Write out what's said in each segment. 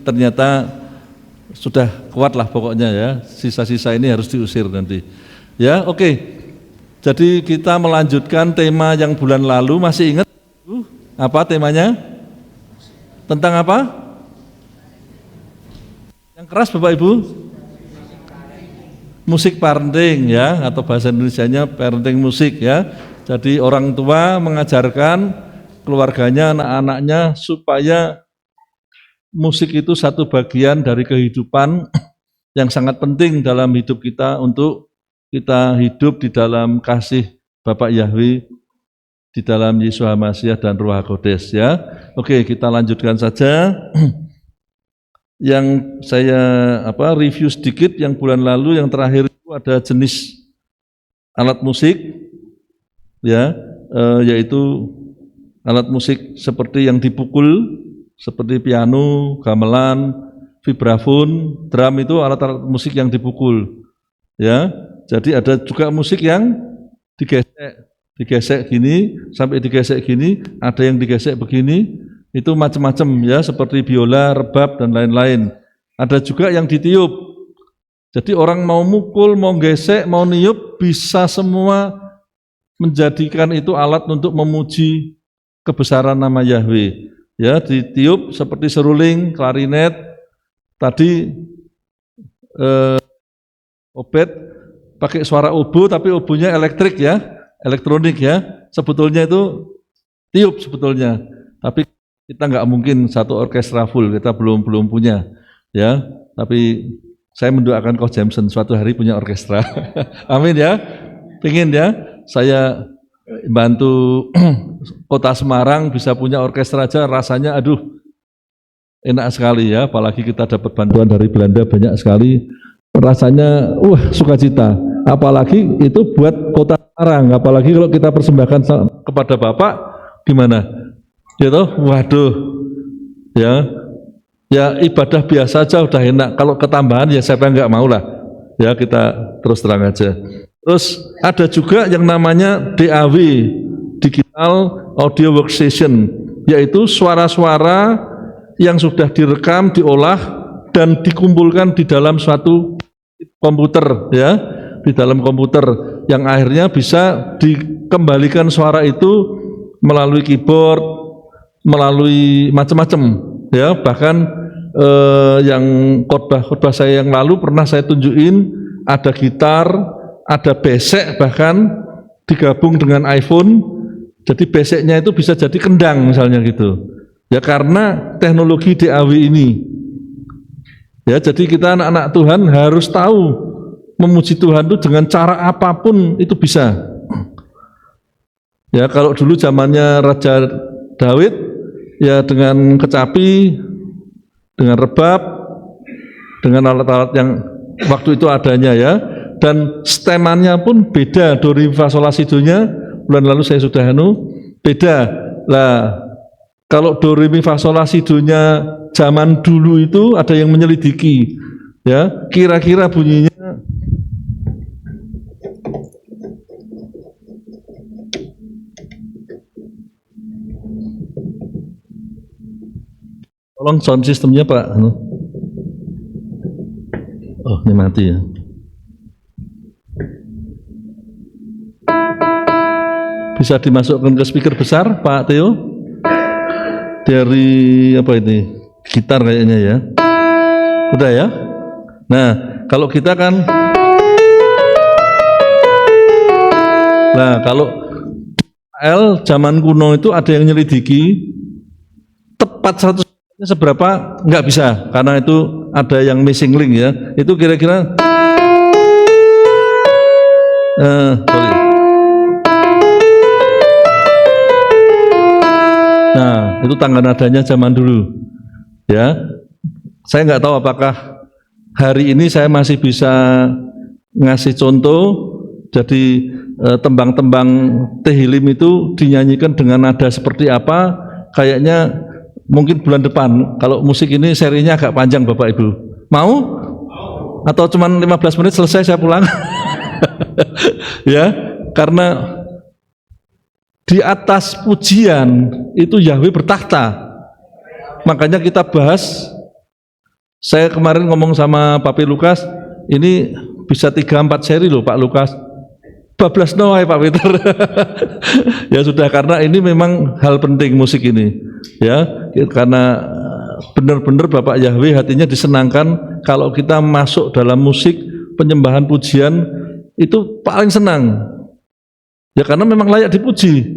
ternyata sudah kuat lah pokoknya ya, sisa-sisa ini harus diusir nanti ya. Oke, jadi kita melanjutkan tema yang bulan lalu. Masih ingat apa temanya? Tentang apa? Yang keras Bapak Ibu? Musik parenting ya, atau bahasa Indonesianya parenting musik ya. Jadi orang tua mengajarkan keluarganya, anak-anaknya supaya musik itu satu bagian dari kehidupan yang sangat penting dalam hidup kita, untuk kita hidup di dalam kasih Bapak Yahweh, di dalam Yesus Hamasiah dan Ruach Kodes ya. Oke, kita lanjutkan saja. Yang saya review sedikit yang bulan lalu, yang terakhir itu ada jenis alat musik ya, yaitu alat musik seperti yang dipukul, seperti piano, gamelan, vibrafon, drum, itu alat-alat musik yang dipukul ya. Jadi ada juga musik yang digesek gini, sampai digesek gini, ada yang digesek begini, itu macam-macam ya, seperti biola, rebab dan lain-lain. Ada juga yang ditiup. Jadi orang mau mukul, mau gesek, mau niup, bisa semua, menjadikan itu alat untuk memuji kebesaran nama Yahweh. Ya, ditiup seperti seruling, klarinet, tadi Obed pakai suara obo, tapi obonya elektrik ya, elektronik ya. Sebetulnya itu tiup sebetulnya, tapi kita nggak mungkin satu orkestra full, kita belum punya ya. Tapi saya mendoakan Coach Jameson suatu hari punya orkestra. Amin ya, pengen ya saya bantu Kota Semarang bisa punya orkestra aja, rasanya aduh enak sekali ya. Apalagi kita dapat bantuan dari Belanda banyak sekali, rasanya sukacita. Apalagi itu buat Kota Semarang, apalagi kalau kita persembahkan kepada Bapak, gimana? Ya toh, waduh ya ibadah biasa aja udah enak, kalau ketambahan ya siapa yang nggak mau lah ya, kita terus terang aja. Terus ada juga yang namanya DAW, Digital Audio Workstation, yaitu suara-suara yang sudah direkam, diolah, dan dikumpulkan di dalam suatu komputer ya, di dalam komputer, yang akhirnya bisa dikembalikan suara itu melalui keyboard, melalui macam-macam ya. Bahkan yang khotbah saya yang lalu pernah saya tunjukin, ada gitar, ada besek, bahkan digabung dengan iPhone, jadi beseknya itu bisa jadi kendang misalnya gitu ya, karena teknologi DAW ini ya. Jadi kita anak-anak Tuhan harus tahu memuji Tuhan itu dengan cara apapun itu bisa ya. Kalau dulu zamannya Raja Daud ya, dengan kecapi, dengan rebab, dengan alat-alat yang waktu itu adanya ya. Dan stemannya pun beda, do re mi fa sol la si do nya bulan lalu saya sudah beda lah. Kalau do re mi fa sol la si do nya zaman dulu itu ada yang menyelidiki ya, kira-kira bunyinya tolong sound sistemnya Pak. Oh, ini mati ya. Bisa dimasukkan ke speaker besar Pak Theo, dari apa ini, gitar kayaknya ya. Udah ya. Nah, kalau kita kan, nah kalau L zaman kuno itu ada yang nyelidiki tepat 100 seberapa, nggak bisa, karena itu ada yang missing link ya. Itu kira-kira sorry. Nah, itu tangga nadanya zaman dulu ya. Saya nggak tahu apakah hari ini saya masih bisa ngasih contoh. Jadi tembang-tembang Tehillim itu dinyanyikan dengan nada seperti apa, kayaknya mungkin bulan depan. Kalau musik ini serinya agak panjang Bapak Ibu, mau? Atau cuma 15 menit selesai saya pulang? Ya, karena di atas pujian itu Yahweh bertakhta. Makanya kita bahas Saya kemarin ngomong sama Papi Lukas, ini bisa 3-4 seri loh Pak Lukas. Bablas noai Pak Peter. Ya sudah, karena ini memang hal penting musik ini. Ya, karena benar-benar Bapak Yahweh hatinya disenangkan kalau kita masuk dalam musik penyembahan pujian itu paling senang. Ya karena memang layak dipuji.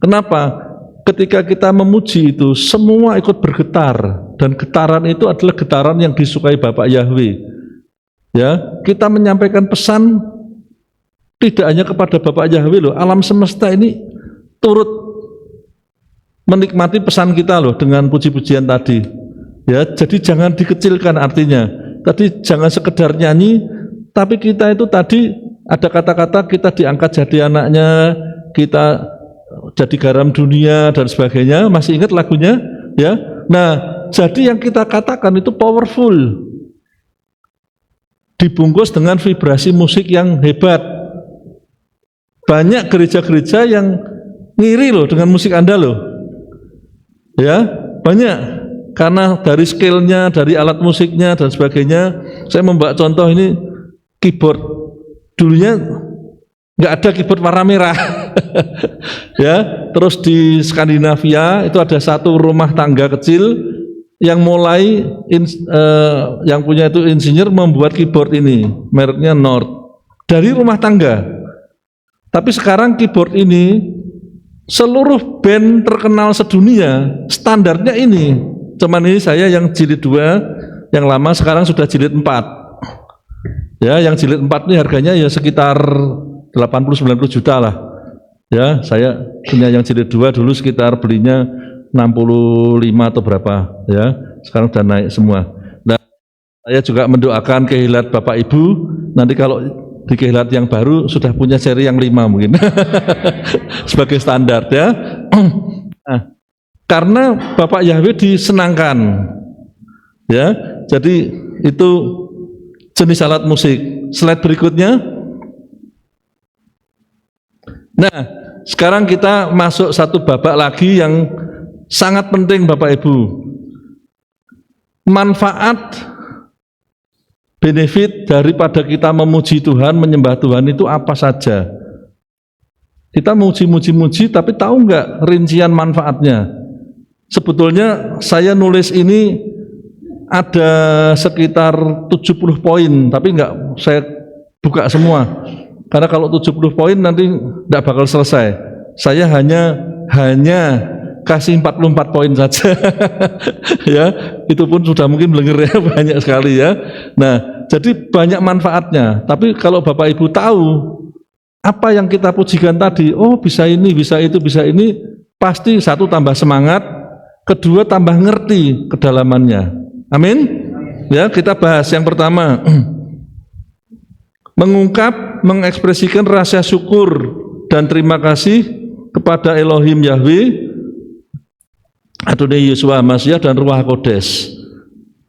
Kenapa? Ketika kita memuji itu semua ikut bergetar, dan getaran itu adalah getaran yang disukai Bapak Yahweh. Ya, kita menyampaikan pesan tidak hanya kepada Bapak Yahweh loh, alam semesta ini turut menikmati pesan kita loh dengan puji-pujian tadi. Ya, jadi jangan dikecilkan artinya. Tadi jangan sekedar nyanyi, tapi kita itu tadi ada kata-kata kita diangkat jadi anaknya, kita jadi garam dunia dan sebagainya. Masih ingat lagunya? Ya. Nah, jadi yang kita katakan itu powerful, dibungkus dengan vibrasi musik yang hebat. Banyak gereja-gereja yang ngiri loh dengan musik Anda loh. Ya, banyak. Karena dari skillnya, dari alat musiknya dan sebagainya. Saya membawa contoh ini keyboard. Dulunya nggak ada keyboard warna merah. Ya, terus di Skandinavia itu ada satu rumah tangga kecil yang mulai yang punya itu insinyur membuat keyboard ini, mereknya Nord, dari rumah tangga. Tapi sekarang keyboard ini seluruh band terkenal sedunia standarnya ini. Cuman ini saya yang jilid 2, yang lama sekarang sudah jilid 4. Ya, yang jilid 4 ini harganya ya sekitar 80-90 juta lah. Ya, saya punya yang jilid 2 dulu sekitar belinya 65 atau berapa, ya. Sekarang sudah naik semua. Nah, saya juga mendoakan Kehilat Bapak Ibu, nanti kalau di Kehilat yang baru sudah punya seri yang 5 mungkin. Sebagai standar ya. Nah, karena Bapak Yahweh disenangkan. Ya, jadi itu jenis alat musik. Slide berikutnya. Nah, sekarang kita masuk satu babak lagi yang sangat penting Bapak Ibu. Manfaat, benefit daripada kita memuji Tuhan, menyembah Tuhan itu apa saja? Kita muji-muji tapi tahu nggak rincian manfaatnya? Sebetulnya saya nulis ini ada sekitar 70 poin, tapi nggak saya buka semua. Karena kalau 70 poin nanti tidak bakal selesai. Saya hanya kasih 44 poin saja. Ya, itu pun sudah mungkin blenger ya, banyak sekali ya. Nah, jadi banyak manfaatnya. Tapi kalau Bapak Ibu tahu apa yang kita pujikan tadi, oh bisa ini, bisa itu, bisa ini, pasti satu tambah semangat, kedua tambah ngerti kedalamannya. Amin. Ya, kita bahas yang pertama. Mengungkap, mengekspresikan rasa syukur dan terima kasih kepada Elohim Yahweh, Adonai Yeshua Mashiach dan Ruach Kodes.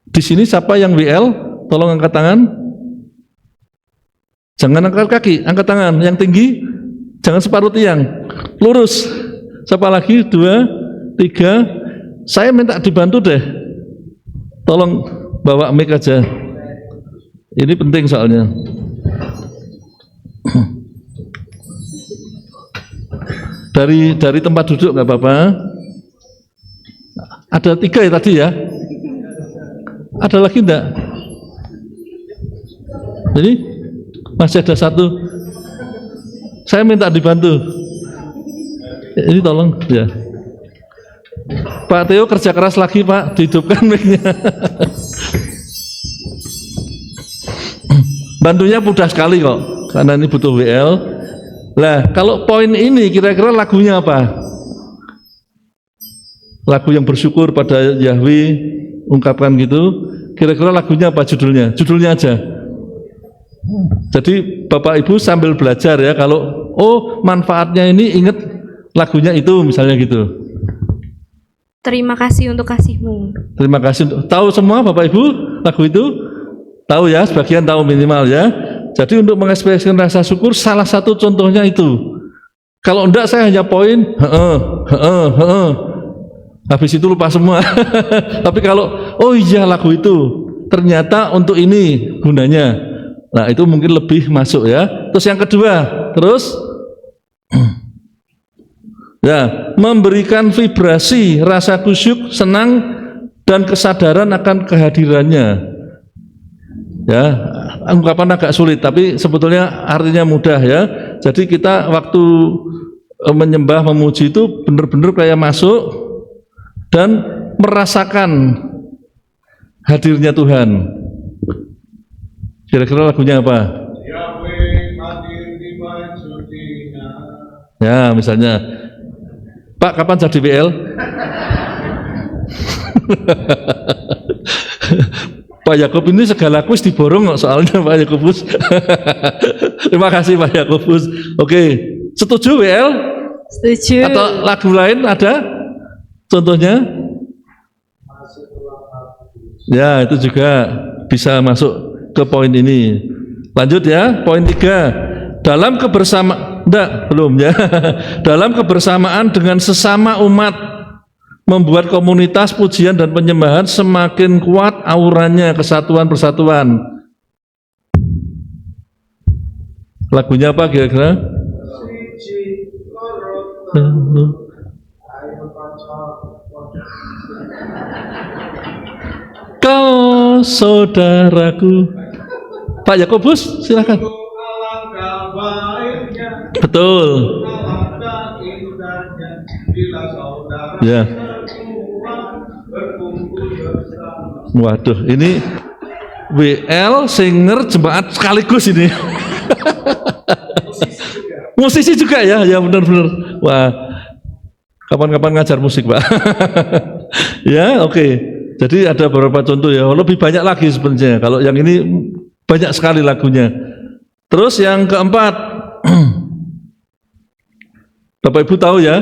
Di sini siapa yang WL? Tolong angkat tangan. Jangan angkat kaki, angkat tangan. Yang tinggi, jangan separuh tiang. Lurus. Siapa lagi? 2, 3. Saya minta dibantu deh. Tolong bawa mic aja. Ini penting soalnya. Dari tempat duduk nggak apa-apa. Ada 3 ya tadi ya. Ada lagi enggak? Jadi masih ada 1. Saya minta dibantu. Ini tolong ya. Pak Theo kerja keras lagi Pak, dihidupkan mic-nya. Bantunya mudah sekali kok, karena ini butuh WL. Lah, kalau poin ini kira-kira lagunya apa? Lagu yang bersyukur pada Yahweh, ungkapkan gitu. Kira-kira lagunya apa judulnya? Judulnya aja. Jadi Bapak Ibu sambil belajar ya, kalau oh manfaatnya ini ingat lagunya itu misalnya gitu. Terima kasih untuk kasih-Mu. Terima kasih. Tahu semua Bapak Ibu lagu itu? Tahu ya, sebagian tahu minimal ya. Jadi untuk mengekspresikan rasa syukur salah satu contohnya itu. Kalau enggak saya hanya poin habis itu lupa semua. Tapi kalau oh iya lagu itu, ternyata untuk ini gunanya. Nah, itu mungkin lebih masuk ya. Terus yang kedua, terus ya, memberikan vibrasi, rasa kusyuk, senang dan kesadaran akan kehadirannya. Ya, ungkapan agak sulit tapi sebetulnya artinya mudah ya. Jadi kita waktu menyembah, memuji itu benar-benar kayak masuk dan merasakan hadirnya Tuhan. Kira-kira lagunya apa? Ya, misalnya, Pak, kapan jadi WL? Pak Yakub ini segala kuis diborong kok soalnya Pak Yakobus. Terima kasih Pak Yakobus. Oke, setuju WL? Setuju. Atau lagu lain ada? Contohnya? Ya, itu juga bisa masuk ke poin ini. Lanjut ya, poin 3. Dalam belum ya. Dalam kebersamaan dengan sesama umat, membuat komunitas pujian dan penyembahan semakin kuat auranya, kesatuan persatuan. Lagunya apa kira-kira? Kau saudaraku. Pak Yakobus, silakan. Betul. Ya. Waduh, ini WL singer jemaat sekaligus ini. Musisi juga ya, ya benar-benar. Wah, kapan-kapan ngajar musik Pak. Ya, oke. Jadi ada beberapa contoh ya, lebih banyak lagi sebenarnya. Kalau yang ini banyak sekali lagunya. Terus yang keempat, Bapak Ibu tahu ya,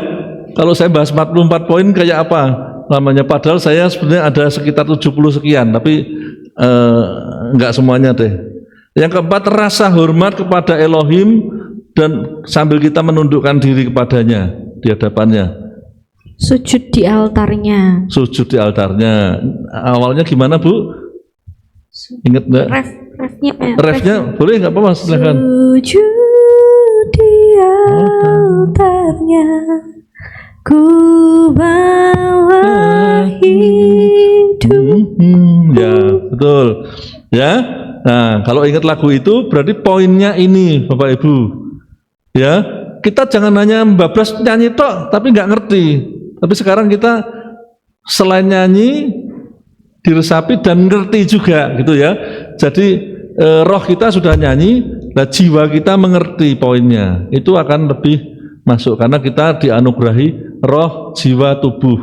kalau saya bahas 44 poin kayak apa namanya, padahal saya sebenarnya ada sekitar 70 sekian, tapi enggak semuanya deh. Yang keempat, rasa hormat kepada Elohim dan sambil kita menundukkan diri kepadanya di hadapannya. Sujud di altarnya. Sujud di altarnya. Awalnya gimana Bu? Ingat enggak? Refnya boleh nggak apa-apa, silakan. Sujud di altarnya, ku bawa hidup. Ya, betul. Ya. Nah, kalau ingat lagu itu berarti poinnya ini, Bapak Ibu. Ya, kita jangan hanya bablas nyanyi tok tapi nggak ngerti. Tapi sekarang kita selain nyanyi diresapi dan ngerti juga gitu ya. Jadi roh kita sudah nyanyi, nah jiwa kita mengerti poinnya. Itu akan lebih masuk karena kita dianugerahi roh, jiwa, tubuh.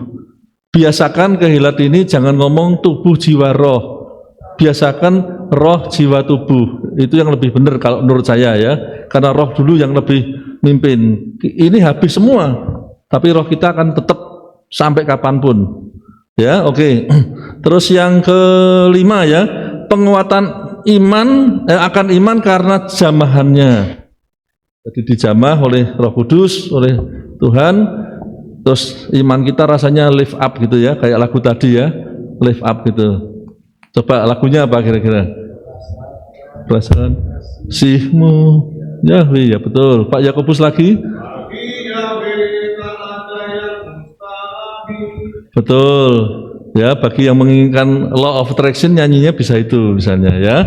Biasakan kehilat ini jangan ngomong tubuh, jiwa, roh. Biasakan roh, jiwa, tubuh. Itu yang lebih benar kalau menurut saya ya. Karena roh dulu yang lebih mimpin. Ini habis semua, tapi roh kita akan tetap sampai kapanpun. Ya, oke. Terus yang kelima ya, penguatan iman akan iman karena jamahannya. Jadi dijamah oleh Roh Kudus, oleh Tuhan. Terus iman kita rasanya lift up gitu ya, kayak lagu tadi ya, lift up gitu. Coba lagunya apa kira-kira? Perasaan sihmu Yahweh, ya betul. Pak Yakobus lagi. Betul. Ya, bagi yang menginginkan law of attraction nyanyinya bisa itu misalnya ya.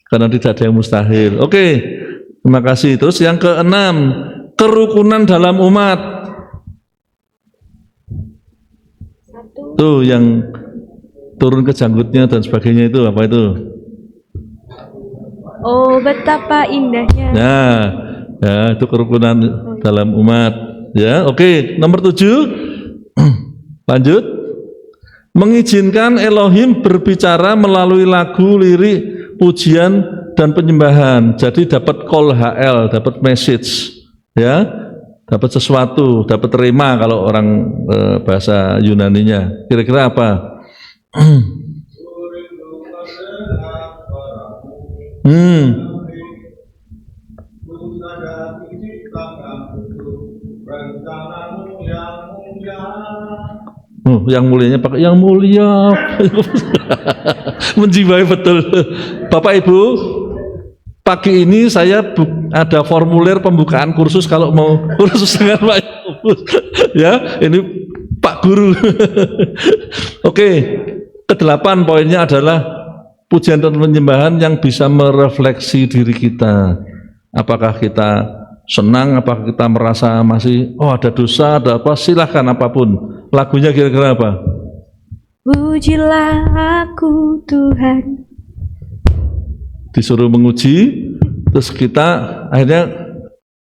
Karena tidak ada yang mustahil. Oke. Terima kasih. Terus yang keenam, kerukunan dalam umat. Tuh yang turun ke janggutnya dan sebagainya itu apa itu? Oh, betapa indahnya. Nah, ya itu kerukunan dalam umat. Ya, oke. Nomor 7. Lanjut. Mengizinkan Elohim berbicara melalui lagu, lirik, pujian dan penyembahan. Jadi dapat call HL, dapat message, ya, dapat sesuatu, dapat terima kalau orang bahasa Yunaninya. Kira-kira apa? Yang mulianya pakai yang mulia. Menjiwai betul. Bapak Ibu, pagi ini saya ada formulir pembukaan kursus kalau mau kursus dengan Pak Yakobus. Ya, ini Pak Guru. Oke, kedelapan poinnya adalah pujian dan penyembahan yang bisa merefleksi diri kita. Apakah kita senang, apakah kita merasa masih ada dosa, ada apa, silahkan apapun. Lagunya kira-kira apa? Pujilah aku Tuhan. Disuruh menguji, terus kita akhirnya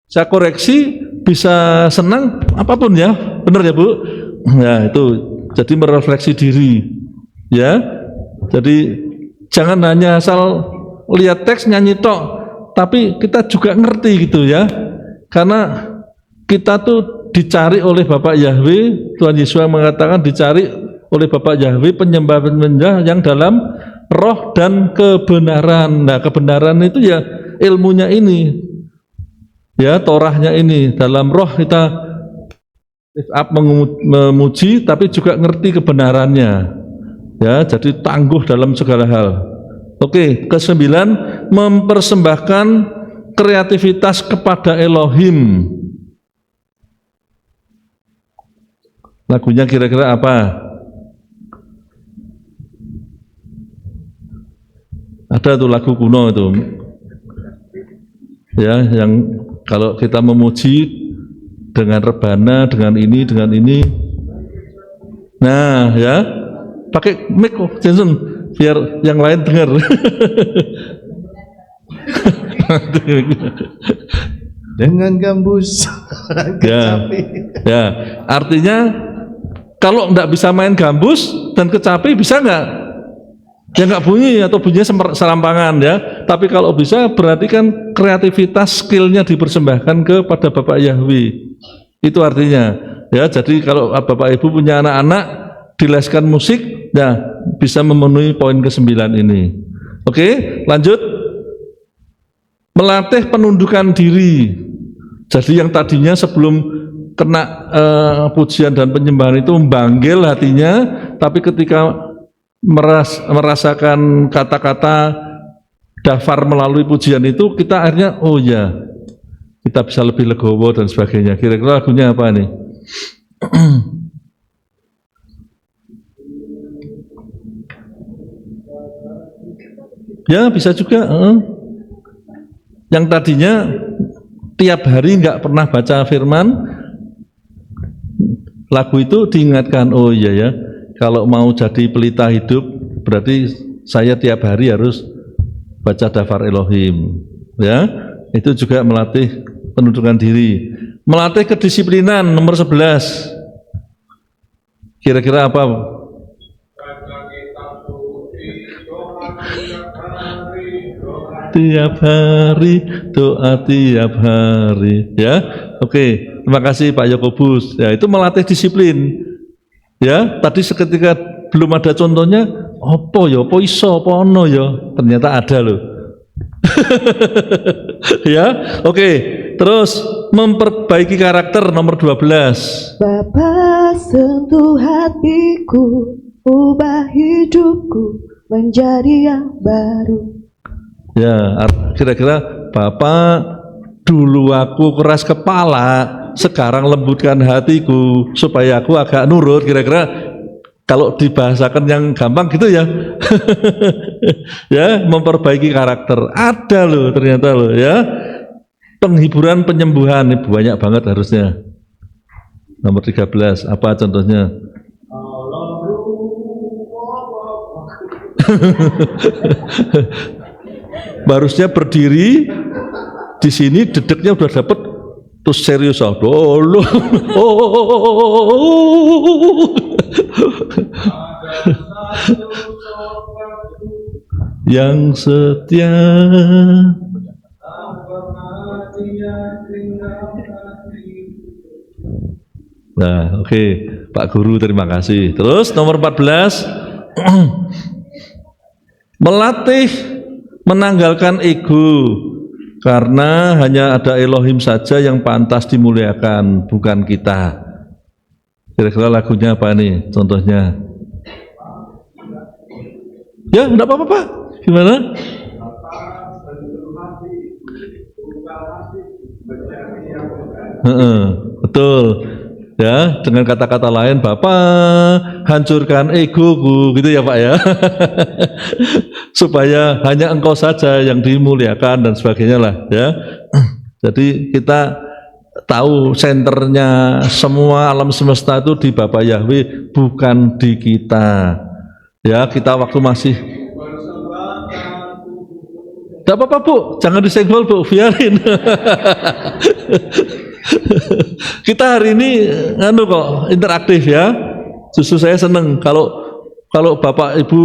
saya koreksi, bisa senang apapun ya, benar ya Bu? Nah itu, jadi merefleksi diri, ya. Jadi jangan hanya asal lihat teks nyanyi tok, tapi kita juga ngerti gitu ya, karena kita tuh dicari oleh Bapak Yahweh. Tuhan Yesus mengatakan dicari oleh Bapak Yahweh penyembah-penyembah yang dalam roh dan kebenaran. Nah kebenaran itu ya ilmunya ini, ya Torahnya ini, dalam roh kita lift up memuji, tapi juga ngerti kebenarannya, ya jadi tangguh dalam segala hal. Oke, ke-9, mempersembahkan kreativitas kepada Elohim. Lagunya kira-kira apa? Ada tuh lagu kuno itu, ya yang kalau kita memuji dengan rebana, dengan ini, nah ya pakai mic kok Jensen biar yang lain dengar. Dengan gambus. Ya, artinya kalau nggak bisa main gambus dan kecapi bisa nggak? Ya nggak bunyi atau bunyinya serampangan ya. Tapi kalau bisa berarti kan kreativitas skillnya dipersembahkan kepada Bapak Yahweh. Itu artinya ya. Jadi kalau Bapak Ibu punya anak-anak dileskan musik, ya bisa memenuhi poin ke-9 ini. Oke, lanjut. Melatih penundukan diri. Jadi yang tadinya sebelum kena pujian dan penyembahan itu membanggil hatinya, tapi ketika merasakan kata-kata dafar melalui pujian itu, kita akhirnya oh ya, kita bisa lebih legowo dan sebagainya. Kira-kira lagunya apa nih? Ya bisa juga. Yang tadinya tiap hari nggak pernah baca firman, lagu itu diingatkan, oh iya ya, kalau mau jadi pelita hidup berarti saya tiap hari harus baca dafar Elohim, ya. Itu juga melatih penundukan diri. Melatih kedisiplinan nomor 11. Kira-kira apa? Tiap hari, doa tiap hari, ya. Oke, terima kasih Pak Yakobus. Ya, itu melatih disiplin. Ya, tadi seketika belum ada contohnya, opo ya, opo iso, opo ono ya, ternyata ada loh. Ya, oke. Terus memperbaiki karakter nomor 12. Bapa sentuh hatiku, ubah hidupku menjadi yang baru. Ya, kira-kira Bapak, dulu aku keras kepala, sekarang lembutkan hatiku supaya aku agak nurut. Kira-kira kalau dibahasakan yang gampang gitu ya. Ya, memperbaiki karakter. Ada loh ternyata loh ya. Penghiburan penyembuhan ini banyak banget harusnya. Nomor 13, apa contohnya? Harusnya berdiri di sini, dedeknya udah dapet, terus serius dulu. Yang setia. Nah, oke, Pak Guru terima kasih. Terus nomor 14, melatih menanggalkan ego, karena hanya ada Elohim saja yang pantas dimuliakan, bukan kita. Kira-kira lagunya apa nih contohnya? Ya, enggak apa-apa Pak. Gimana? Betul. Ya, dengan kata-kata lain, Bapak hancurkan egoku, gitu ya Pak ya. Supaya hanya Engkau saja yang dimuliakan dan sebagainya lah ya. Jadi kita tahu senternya semua alam semesta itu di Bapak Yahweh, bukan di kita. Ya, kita waktu masih tidak apa-apa Bu, jangan disenggol Bu, biarin. Kita hari ini kok interaktif ya. Justru saya senang kalau Bapak Ibu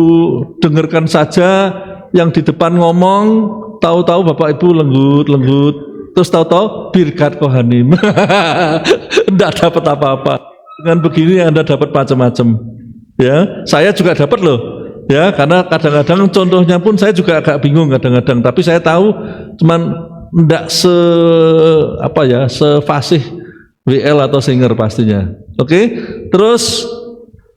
dengarkan saja yang di depan ngomong, tahu-tahu Bapak Ibu lenggut, terus tahu-tahu birkat kohanim. Enggak dapat apa-apa. Dengan begini Anda dapat macam-macam. Ya, saya juga dapat loh. Ya, karena kadang-kadang contohnya pun saya juga agak bingung kadang-kadang, tapi saya tahu cuman enggak sefasih WL atau singer pastinya. Oke? Terus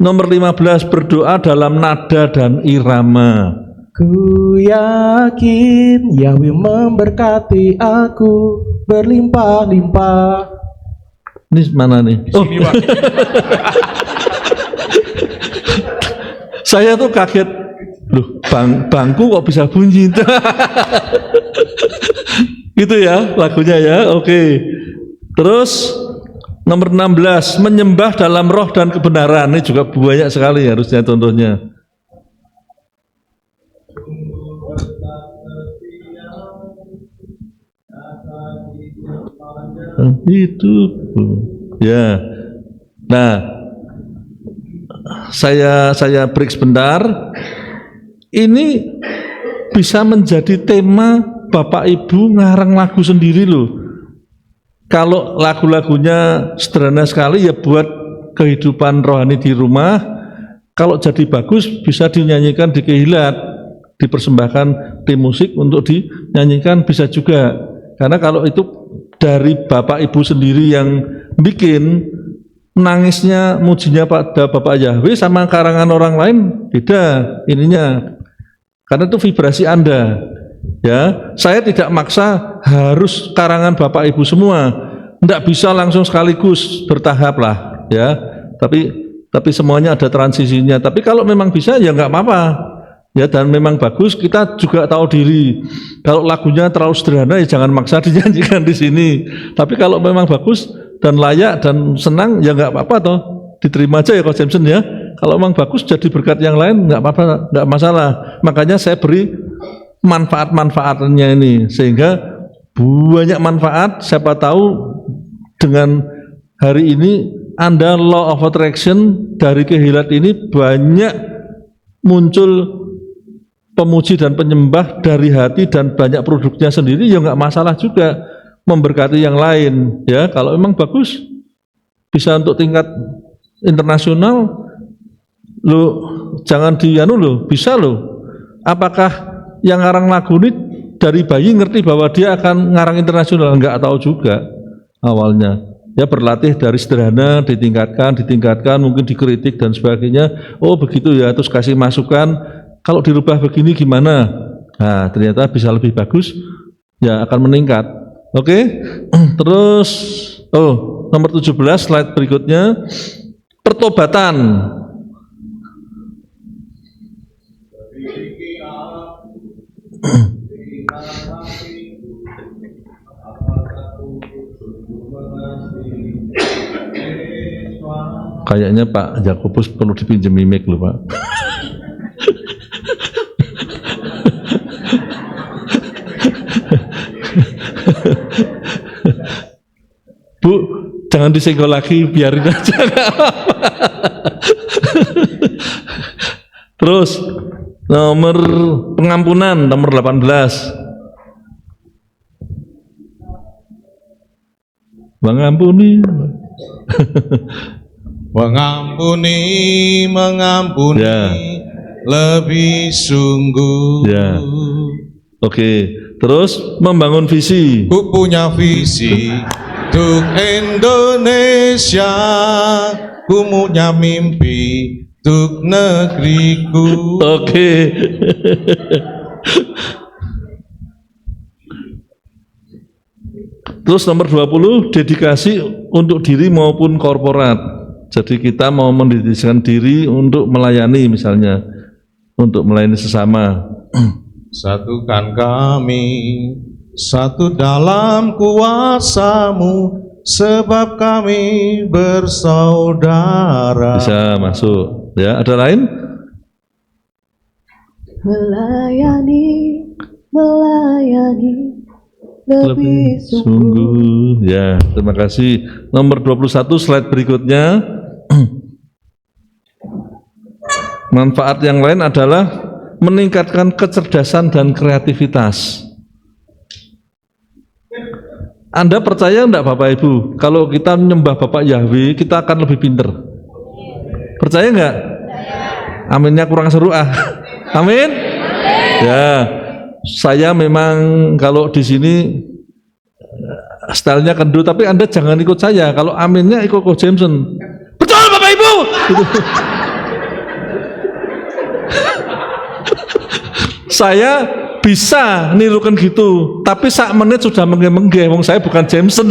nomor 15, berdoa dalam nada dan irama. Ku yakin Yahweh memberkati aku berlimpah-limpah. Ini mana nih? Oh. Sini, Pak. Saya tuh kaget. Loh, bangku kok bisa bunyi? Gitu ya lagunya ya. Oke. Terus nomor 16, menyembah dalam roh dan kebenaran. Ini juga banyak sekali harusnya contohnya. Itu ya. Nah, saya break sebentar. Ini bisa menjadi tema Bapak Ibu ngarang lagu sendiri loh. Kalau lagu-lagunya sederhana sekali ya buat kehidupan rohani di rumah. Kalau jadi bagus bisa dinyanyikan di kehilat, dipersembahkan tim musik untuk dinyanyikan bisa juga. Karena kalau itu dari Bapak Ibu sendiri yang bikin, nangisnya mujinya pada Bapak Yahweh sama karangan orang lain beda ininya. Karena itu vibrasi Anda. Ya, saya tidak maksa harus karangan Bapak Ibu semua. Tidak bisa langsung sekaligus, bertahap lah, ya. Tapi semuanya ada transisinya. Tapi kalau memang bisa ya nggak apa-apa. Ya, dan memang bagus, kita juga tahu diri. Kalau lagunya terlalu sederhana ya jangan maksa dinyanyikan di sini. Tapi kalau memang bagus dan layak dan senang ya nggak apa-apa toh. Diterima aja ya Coach Jameson ya. Kalau memang bagus jadi berkat yang lain nggak apa-apa, nggak masalah. Makanya saya beri manfaat-manfaatnya ini sehingga banyak manfaat. Siapa tahu dengan hari ini Anda law of attraction dari kehilat ini banyak muncul pemuji dan penyembah dari hati dan banyak produknya sendiri ya nggak masalah juga, memberkati yang lain ya. Kalau memang bagus bisa untuk tingkat internasional lo jangan bisa lo. Apakah yang ngarang lagu ini dari bayi ngerti bahwa dia akan ngarang internasional? Enggak tahu juga awalnya. Ya berlatih dari sederhana, ditingkatkan, mungkin dikritik dan sebagainya. Oh begitu ya, terus kasih masukan. Kalau dirubah begini gimana? Nah ternyata bisa lebih bagus, ya akan meningkat. Oke, terus nomor 17 slide berikutnya, pertobatan. Kayaknya Pak Jakobus perlu dipinjam mic loh Pak. Bu, jangan disenggol lagi, biarin aja. Terus nomor pengampunan, nomor 18. Mengampuni. Mengampuni ya. Lebih sungguh ya. Oke, terus membangun visi. Ku punya visi untuk Indonesia. Ku punya mimpi untuk negeriku. Oke. Terus nomor 20, dedikasi untuk diri maupun korporat. Jadi kita mau mendedikasikan diri untuk melayani, misalnya untuk melayani sesama. Satukan kami satu dalam kuasa-Mu, sebab kami bersaudara. Bisa masuk. Ya, ada lain? Melayani lebih sungguh. Sungguh. Ya, terima kasih. Nomor 21, slide berikutnya. Manfaat yang lain adalah meningkatkan kecerdasan dan kreativitas. Anda percaya enggak Bapak Ibu, kalau kita menyembah Bapak Yahweh, kita akan lebih pinter? Percaya enggak? Aminnya kurang seru ah. Amin? Ya, saya memang kalau di sini stylenya kendu, tapi Anda jangan ikut saya. Kalau aminnya ikut Ko Jameson. Betul Bapak Ibu. Gitu. Saya bisa nirukan gitu, tapi sak menit sudah mengge-mengge. Wong saya bukan Jameson.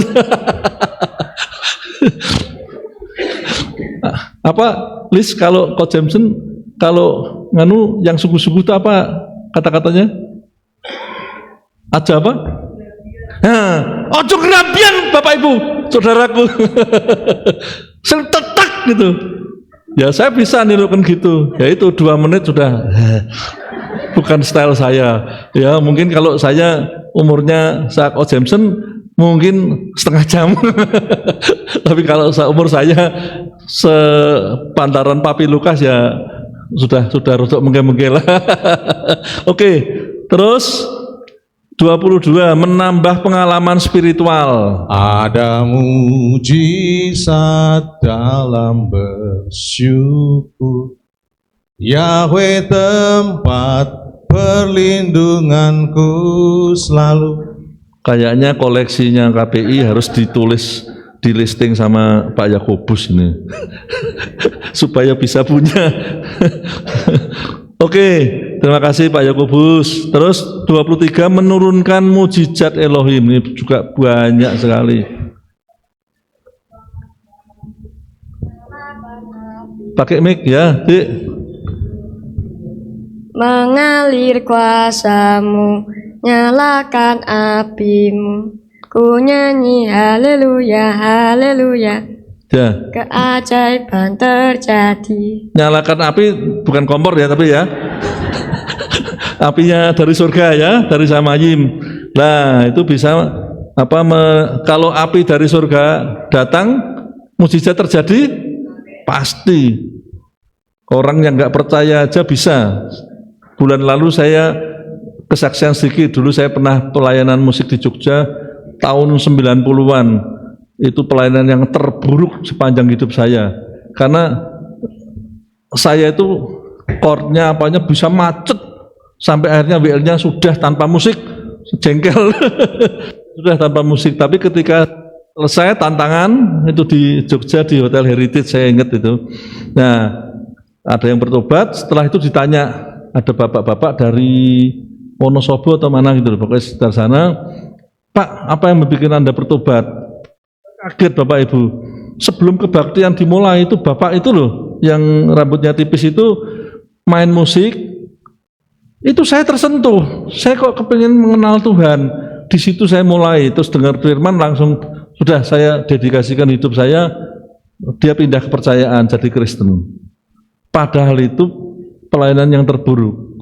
Apa, Liz, kalau Ko Jameson, kalau nganu yang suku-suku itu apa kata-katanya? Aja apa? Nah, ojo kerabian Bapak Ibu, saudaraku. Sing tetak gitu. Ya saya bisa nirukan gitu. Ya itu 2 menit sudah. Bukan style saya. Ya mungkin kalau saya umurnya saat Ko Jameson mungkin setengah jam. Tapi kalau umur saya sepantaran Papi Lukas ya sudah rodok mengge-mengge lah. Oke, terus 22, menambah pengalaman spiritual. Ada mujizat dalam bersyukur, Yahweh tempat perlindunganku selalu. Kayaknya koleksinya KPI harus ditulis, di listing sama Pak Yakobus ini. Supaya bisa punya. Oke, terima kasih Pak Yakobus. Terus 23, menurunkan mujizat Elohim. Ini juga banyak sekali. Pakai mic ya, Dik. Mengalir kuasa-Mu, nyalakan api-Mu, ku nyanyi haleluya, haleluya. Ya. Keajaiban terjadi. Nyalakan api bukan kompor ya, tapi ya. Apinya dari surga ya, dari Samayim. Nah, itu bisa apa kalau api dari surga datang, mujizat terjadi pasti. Orang yang nggak percaya aja bisa. Bulan lalu saya kesaksian sedikit, dulu saya pernah pelayanan musik di Jogja tahun 90-an. Itu pelayanan yang terburuk sepanjang hidup saya. Karena saya itu chordnya apanya bisa macet sampai akhirnya WL-nya sudah tanpa musik, jengkel. Sudah tanpa musik, tapi ketika selesai tantangan itu di Jogja di Hotel Heritage, saya ingat itu. Nah, ada yang bertobat, setelah itu ditanya, ada bapak-bapak dari Wonosobo atau mana gitu, pokoknya sekitar sana, Pak, apa yang membuat Anda bertobat? Kaget Bapak Ibu, sebelum kebaktian dimulai itu Bapak itu loh, yang rambutnya tipis itu main musik, itu saya tersentuh, saya kok kepingin mengenal Tuhan, di situ saya mulai, terus dengar firman langsung, sudah saya dedikasikan hidup saya, dia pindah kepercayaan jadi Kristen. Padahal itu pelayanan yang terburuk.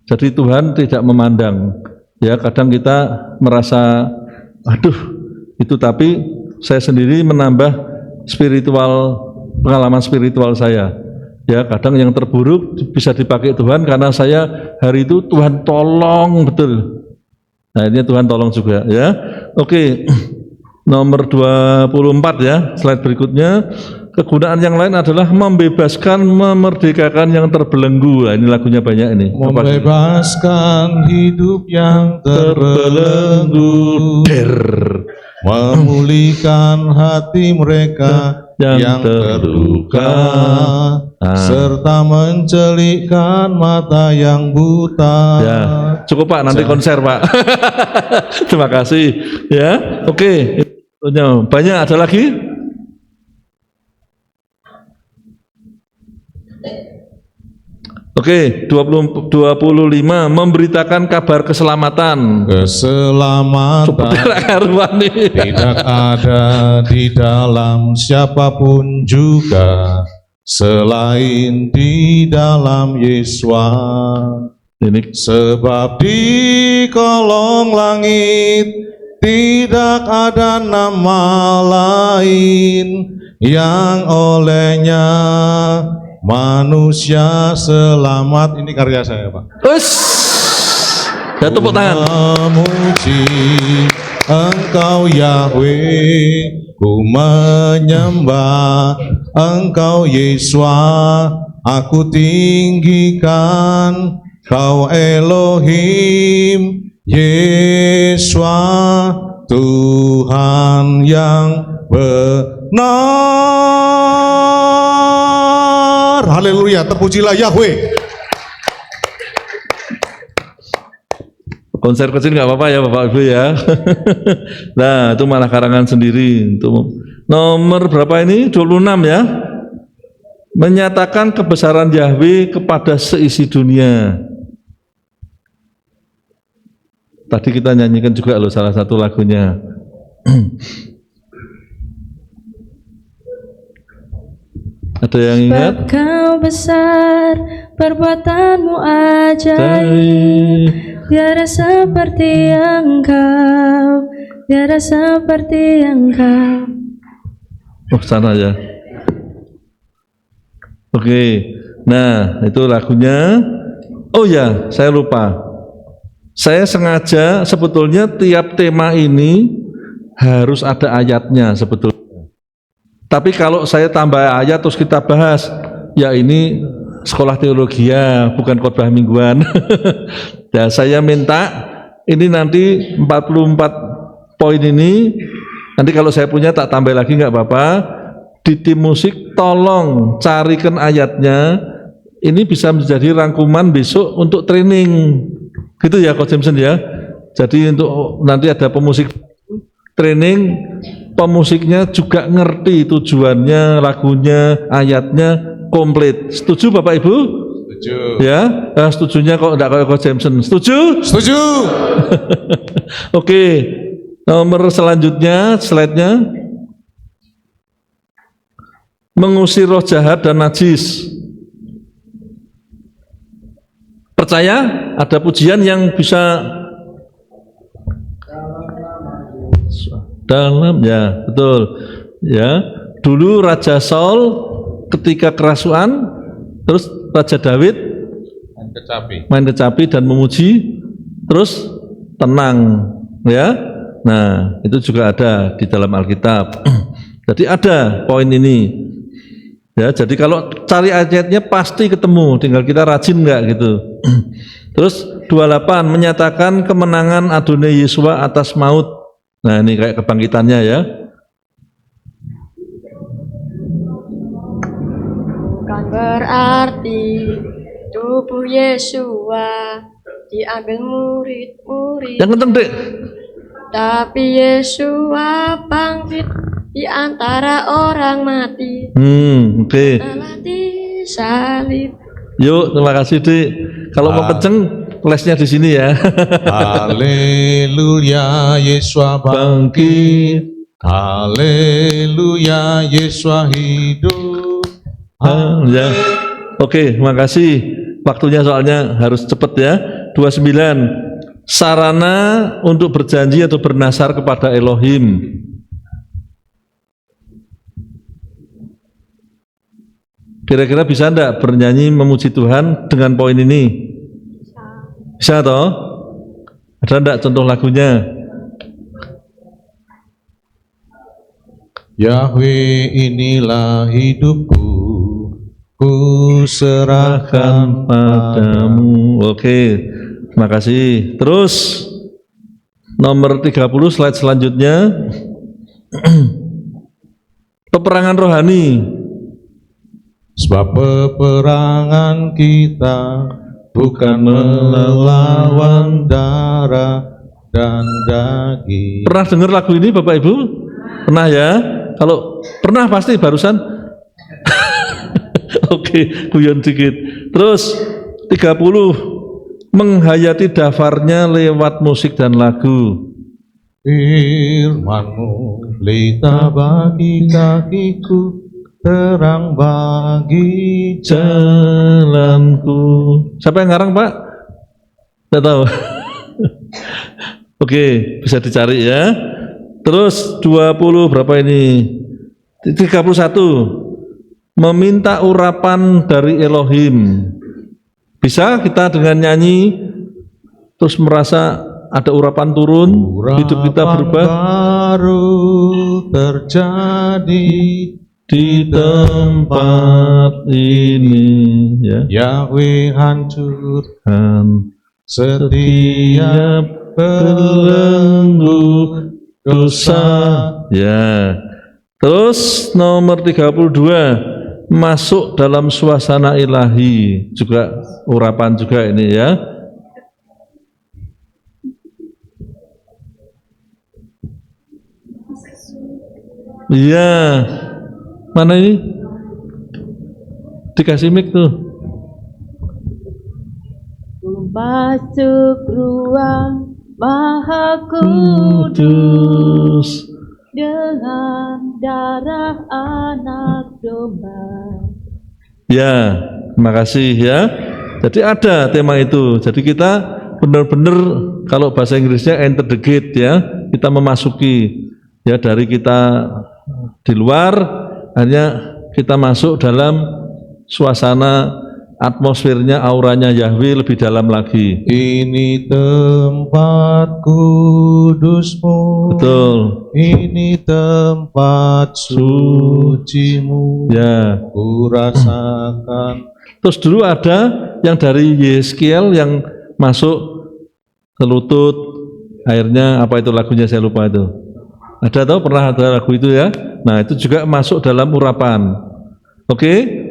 Jadi Tuhan tidak memandang. Ya kadang kita merasa, aduh itu, tapi saya sendiri menambah spiritual, pengalaman spiritual saya. Ya kadang yang terburuk bisa dipakai Tuhan karena saya hari itu Tuhan tolong betul. Nah ini Tuhan tolong juga ya. Oke, nomor 24 ya, slide berikutnya. Kegunaan yang lain adalah membebaskan, memerdekakan yang terbelenggu. Nah, ini lagunya banyak ini. Membebaskan hidup yang terbelenggu, memulihkan hati mereka yang terluka, serta mencelikkan mata yang buta. Ya, cukup Pak, nanti konser Pak. Terima kasih. Ya, oke. Banyak, ada lagi? Oke, 25 memberitakan kabar keselamatan. Keselamatan tidak ada di dalam siapapun juga selain di dalam Yesus. Ini Sebab di kolong langit tidak ada nama lain yang olehnya manusia selamat. Ini karya saya, Pak. Ya, tepuk tangan. Memuji Engkau Yahweh, ku menyembah Engkau Yeswa, aku tinggikan Kau Elohim Yeswa, Tuhan yang benar. Haleluya, terpujilah Yahweh. Konser kecil nggak apa-apa ya Bapak Ibu ya. Nah, itu malah karangan sendiri. Itu nomor berapa ini? 26 ya. Menyatakan kebesaran Yahweh kepada seisi dunia. Tadi kita nyanyikan juga loh salah satu lagunya. Ada yang ingat? Sebab Kau besar, perbuatanmu ajaib. Tiada seperti Engkau, tiada seperti Engkau. Oh, sana ya. Oke. Nah, itu lagunya. Oh ya, saya lupa. Saya sengaja sebetulnya tiap tema ini harus ada ayatnya sebetulnya. Tapi kalau saya tambah ayat terus kita bahas, ya ini sekolah teologi ya, bukan khotbah mingguan. Ya, saya minta ini nanti 44 poin ini, nanti kalau saya punya tak tambah lagi nggak apa-apa. Di tim musik tolong carikan ayatnya, ini bisa menjadi rangkuman besok untuk training. Gitu ya Coach Jameson ya. Jadi untuk nanti ada pemusik training, pemusiknya juga ngerti tujuannya, lagunya, ayatnya komplit. Setuju Bapak Ibu? Setuju. Ya, setujunya kok enggak kayak Coach Jameson. Setuju? Setuju. Oke. Nomor selanjutnya, slide-nya. Mengusir roh jahat dan najis. Percaya ada pujian yang bisa dalam, ya betul ya. Dulu Raja Saul ketika kerasuan, terus Raja Daud main kecapi dan memuji, terus tenang ya. Nah, itu juga ada di dalam Alkitab. Jadi ada poin ini ya. Jadi kalau cari ayatnya pasti ketemu, tinggal kita rajin enggak gitu. Terus 28 menyatakan kemenangan Adonai Yesua atas maut. Nah, ini kayak kebangkitannya ya. Bukan berarti tubuh Yesua diambil murid-murid, Yang kenceng Dek. tapi Yesua bangkit di antara orang mati. Oke. Telah disalib. Yuk, terima kasih Dik. Kalau mau kenceng, lesnya di sini ya. Haleluya, Yesua bangkit. Haleluya, Yesua hidup. Ya. Oke, terima kasih. Waktunya soalnya harus cepat ya. 29. Sarana untuk berjanji atau bernasar kepada Elohim. Kira-kira bisa enggak bernyanyi memuji Tuhan dengan poin ini? Bisa toh? Ada enggak contoh lagunya? Yahweh, inilah hidupku, ku serahkan padamu. Oke, terima kasih. Terus nomor 30 slide selanjutnya. Peperangan rohani. Sebab peperangan kita bukan melawan darah dan daging. Pernah dengar lagu ini Bapak Ibu? Pernah ya? Kalau pernah pasti barusan. Oke, guyon dikit. Terus 30, menghayati dafarnya lewat musik dan lagu. Firman-Mu lita bagi kakiku, terang bagi Jalanku. Siapa yang ngarang Pak? Tidak tahu. Oke, bisa dicari ya. Terus 20 berapa ini? 31. Meminta urapan dari Elohim. Bisa kita dengan nyanyi terus merasa ada urapan turun, hidup kita berubah. baru terjadi Di tempat ini ya. Yahweh hancurkan Setiap setiap belenggu dosa. Ya. Terus nomor 32, masuk dalam suasana ilahi, juga urapan juga ini ya. Iya. Mana ini? Dikasih mic tuh. Masuk ruang Maha Kudus Kudus. dengan darah anak domba. Ya, terima kasih ya. Jadi ada tema itu. Jadi kita benar-benar kalau bahasa Inggrisnya enter the gate ya. Kita memasuki ya, dari kita di luar hanya kita masuk dalam suasana atmosfernya, auranya Yahweh lebih dalam lagi. Ini tempat kudus-Mu, Betul. ini tempat suci-Mu. Ya. Ku rasakan. Terus dulu ada yang dari Yeskiel yang masuk ke lutut, akhirnya apa itu lagunya saya lupa itu. Ada tahu pernah ada lagu itu ya? Nah itu juga masuk dalam urapan. Oke?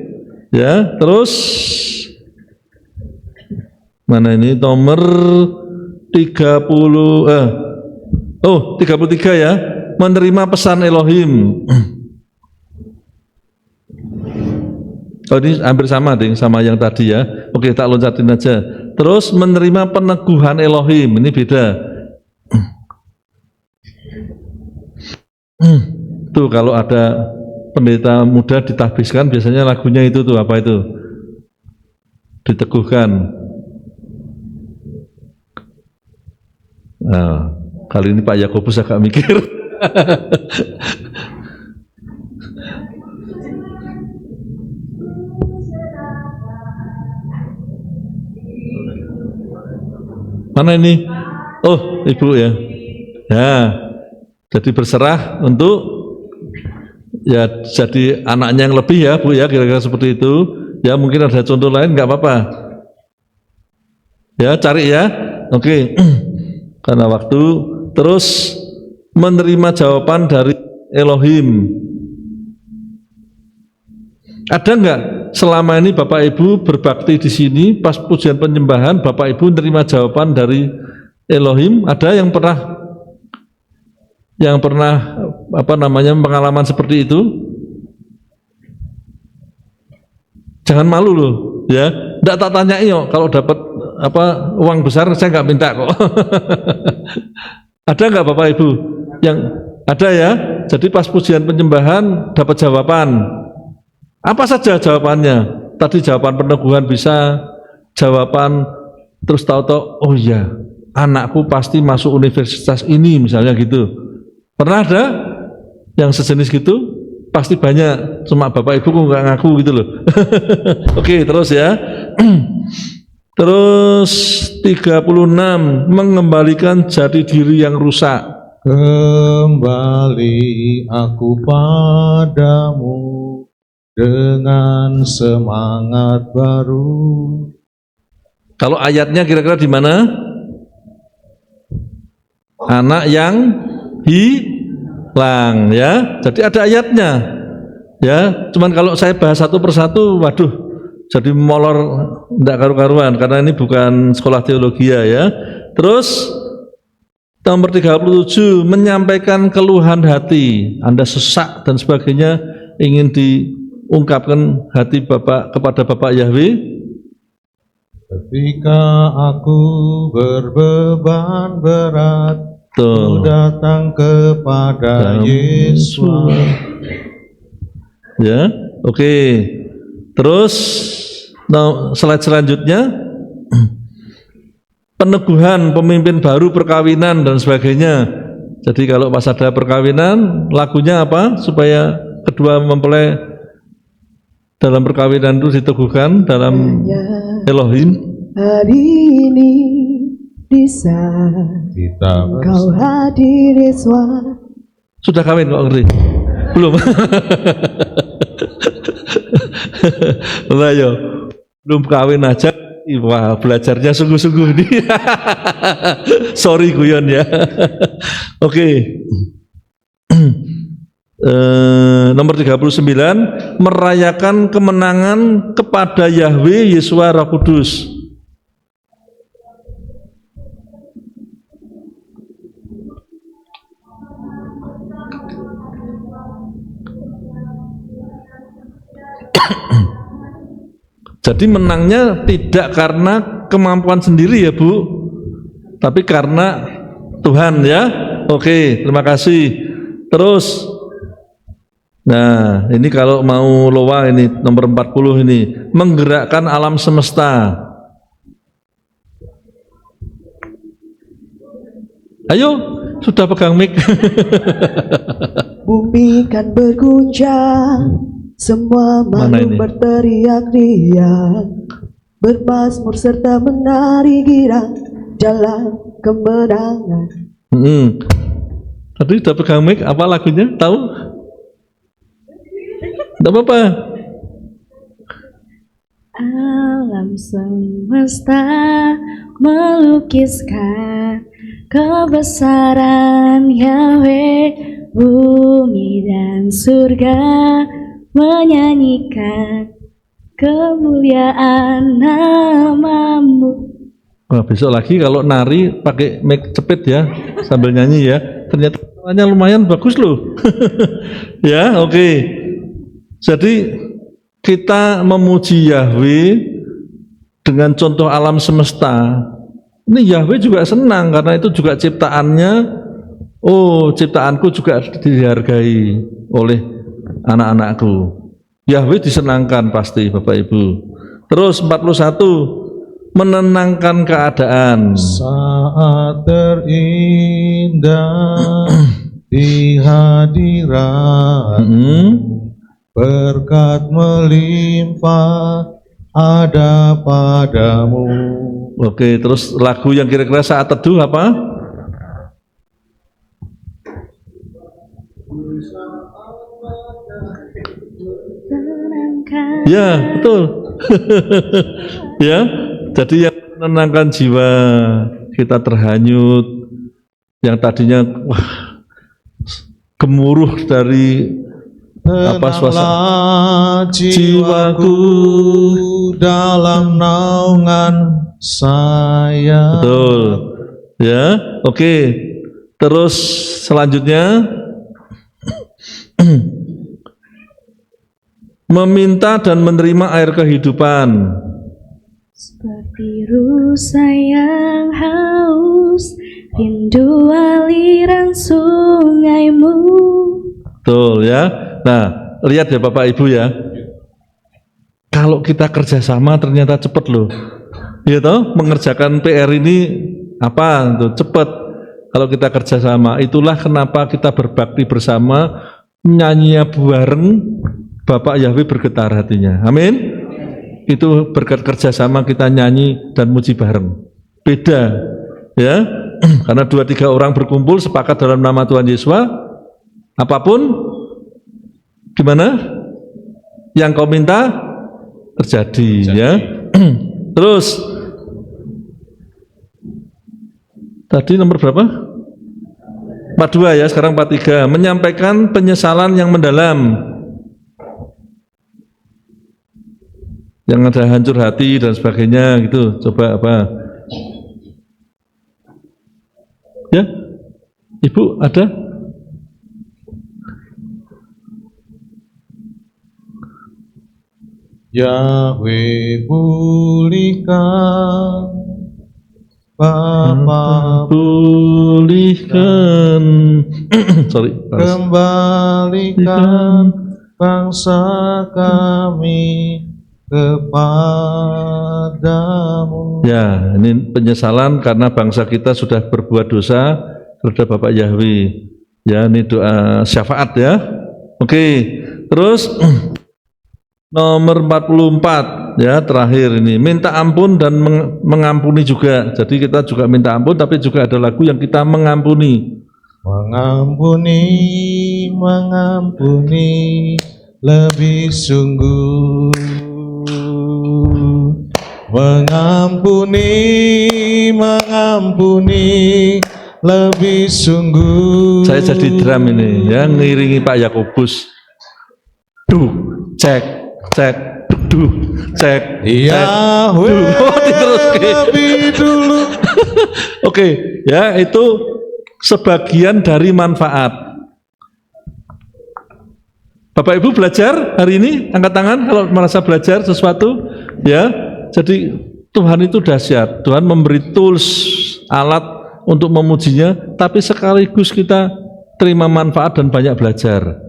Ya, terus mana ini nomor 33 ya, menerima pesan Elohim. Oh ini hampir sama ding sama yang tadi ya. Oke, tak loncatin aja. Terus menerima peneguhan Elohim, ini beda. Tuh kalau ada pendeta muda ditahbiskan biasanya lagunya itu tuh apa itu? Diteguhkan. Nah, kali ini Pak Yakobus agak mikir. Mana ini? Oh, Ibu ya. Ya. Jadi berserah untuk ya jadi anaknya yang lebih ya Bu ya, kira-kira seperti itu ya. Mungkin ada contoh lain, nggak apa-apa ya, cari ya. Oke. Karena waktu. Terus menerima jawaban dari Elohim. Ada nggak selama ini Bapak Ibu berbakti di sini pas pujian penyembahan Bapak Ibu menerima jawaban dari Elohim? Ada yang pernah apa namanya pengalaman seperti itu? Jangan malu loh ya. Nggak tak tanya yo kalau dapat apa uang besar saya nggak minta kok. Ada nggak Bapak Ibu yang ada ya? Jadi pas pujian penyembahan dapat jawaban. Apa saja jawabannya? Tadi jawaban peneguhan bisa, jawaban terus tahu-tahu oh iya anakku pasti masuk universitas ini misalnya gitu. Pernah ada yang sejenis gitu? Pasti banyak, cuma Bapak Ibu kok nggak ngaku gitu loh. Oke, terus ya. Terus 36, mengembalikan jati diri yang rusak. Kembali aku padamu dengan semangat baru. Kalau ayatnya kira-kira di mana? Anak yang hilang ya. Jadi ada ayatnya. Ya, cuman kalau saya bahas satu persatu, waduh, jadi molor enggak karu-karuan karena ini bukan sekolah teologi ya. Terus nomor 37, menyampaikan keluhan hati. Anda sesak dan sebagainya, ingin diungkapkan hati Bapak kepada Bapak Yahweh. Ketika aku berbeban berat, ku datang kepada Yesus. Ya, oke. Terus slide selanjutnya, peneguhan pemimpin baru, perkawinan dan sebagainya. Jadi kalau pas ada perkawinan, lagunya apa? Supaya kedua mempelai dalam perkawinan itu diteguhkan dalam Elohim. Hari ini di saat Kita Kau hadir Yesus. Sudah kawin kok ngerti? Belum? Lah yo, belum kawin aja. Wah, belajarnya sungguh-sungguh nih. Sorry guyon ya. Oke. Nomor 39, merayakan kemenangan kepada Yahweh Yeswa Roh Kudus. Jadi menangnya tidak karena kemampuan sendiri ya Bu, tapi karena Tuhan ya. Oke, terima kasih. Terus, nah ini kalau mau loa ini nomor 40 ini, menggerakkan alam semesta. Ayo, sudah pegang mic. Bumi kan berguncang, semua makhluk berteriak-riak, bermazmur serta menari girang jalan kemenangan. Tadi udah pegang mic, apa lagunya? Tahu? Tidak apa-apa. Alam semesta melukiskan kebesaran Yahweh, bumi dan surga menyanyikan kemuliaan namamu. Wah, besok lagi kalau nari pakai mic cepet ya, sambil nyanyi ya. Ternyata suaranya lumayan bagus loh. Ya, oke. Jadi kita memuji Yahweh dengan contoh alam semesta. Ini Yahweh juga senang karena itu juga ciptaannya. Oh, ciptaanku juga dihargai oleh anak-anakku. Yahweh disenangkan pasti Bapak Ibu. Terus 41, menenangkan keadaan. Saat terindah di hadirat, berkat melimpah ada padamu. Oke, terus lagu yang kira-kira saat teduh apa? Ya, betul. Ya, jadi yang menenangkan jiwa kita terhanyut, yang tadinya wah, gemuruh dari apa suasana jiwaku dalam naungan saya. Betul. Ya, oke. Terus selanjutnya meminta dan menerima air kehidupan. Seperti rusa yang haus, rindu aliran sungaimu. Betul ya. Nah, lihat ya Bapak Ibu ya. Kalau kita kerjasama ternyata cepat loh. Ya toh, mengerjakan PR ini apa tuh cepat. Kalau kita kerjasama, itulah kenapa kita berbakti bersama, nyanyinya bareng, Bapak Yahweh bergetar hatinya. Amin. Itu berkat kerjasama kita nyanyi dan muji bareng. Beda, ya. Karena 2-3 orang berkumpul sepakat dalam nama Tuhan Yesus, apapun, gimana? Yang kau minta terjadi. Ya. Terus, tadi nomor berapa? 42 ya, sekarang 43. Menyampaikan penyesalan yang mendalam. yang ada hancur hati dan sebagainya gitu. Coba apa? Ya, Ibu ada? Yahweh pulihkan Bapa, pulihkan sorry, kembalikan bangsa kami kepadamu. Ya, ini penyesalan karena bangsa kita sudah berbuat dosa terhadap Bapak Yahweh. Ya, ini doa syafaat ya. Oke, terus nomor 44 ya, terakhir ini minta ampun dan mengampuni juga. Jadi kita juga minta ampun, tapi juga ada lagu yang kita mengampuni. Mengampuni, mengampuni lebih sungguh. Mengampuni, mengampuni lebih sungguh. Saya jadi drum ini ya, ngiringi Pak Yakobus. Duh, cek, cek, duh, cek, Yahweh lebih dulu. Oke, ya itu sebagian dari manfaat. Bapak Ibu belajar hari ini, angkat tangan kalau merasa belajar sesuatu, ya. Jadi Tuhan itu dahsyat. Tuhan memberi tools, alat untuk memujinya, tapi sekaligus kita terima manfaat dan banyak belajar.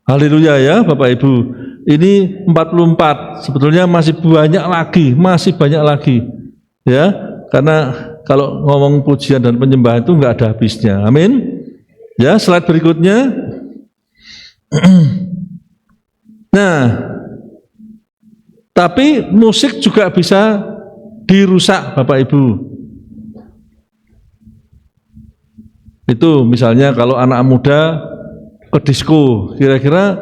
Haleluya ya Bapak Ibu. Ini 44, sebetulnya masih banyak lagi, ya. Karena kalau ngomong pujian dan penyembahan itu enggak ada habisnya. Amin. Ya, slide berikutnya. Nah, tapi musik juga bisa dirusak Bapak Ibu. Itu misalnya kalau anak muda ke disko, kira-kira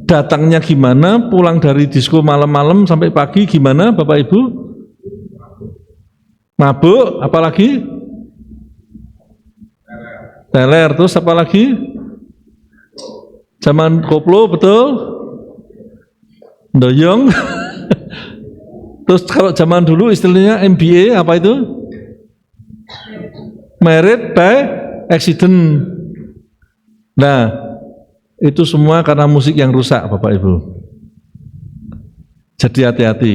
datangnya gimana, pulang dari disko malam-malam sampai pagi gimana Bapak Ibu? Mabuk, apalagi? Teler, terus apalagi? Zaman koplo, betul? Doyong. Terus kalau zaman dulu istilahnya MBA apa itu? Married by accident. Nah, itu semua karena musik yang rusak Bapak Ibu. Jadi hati-hati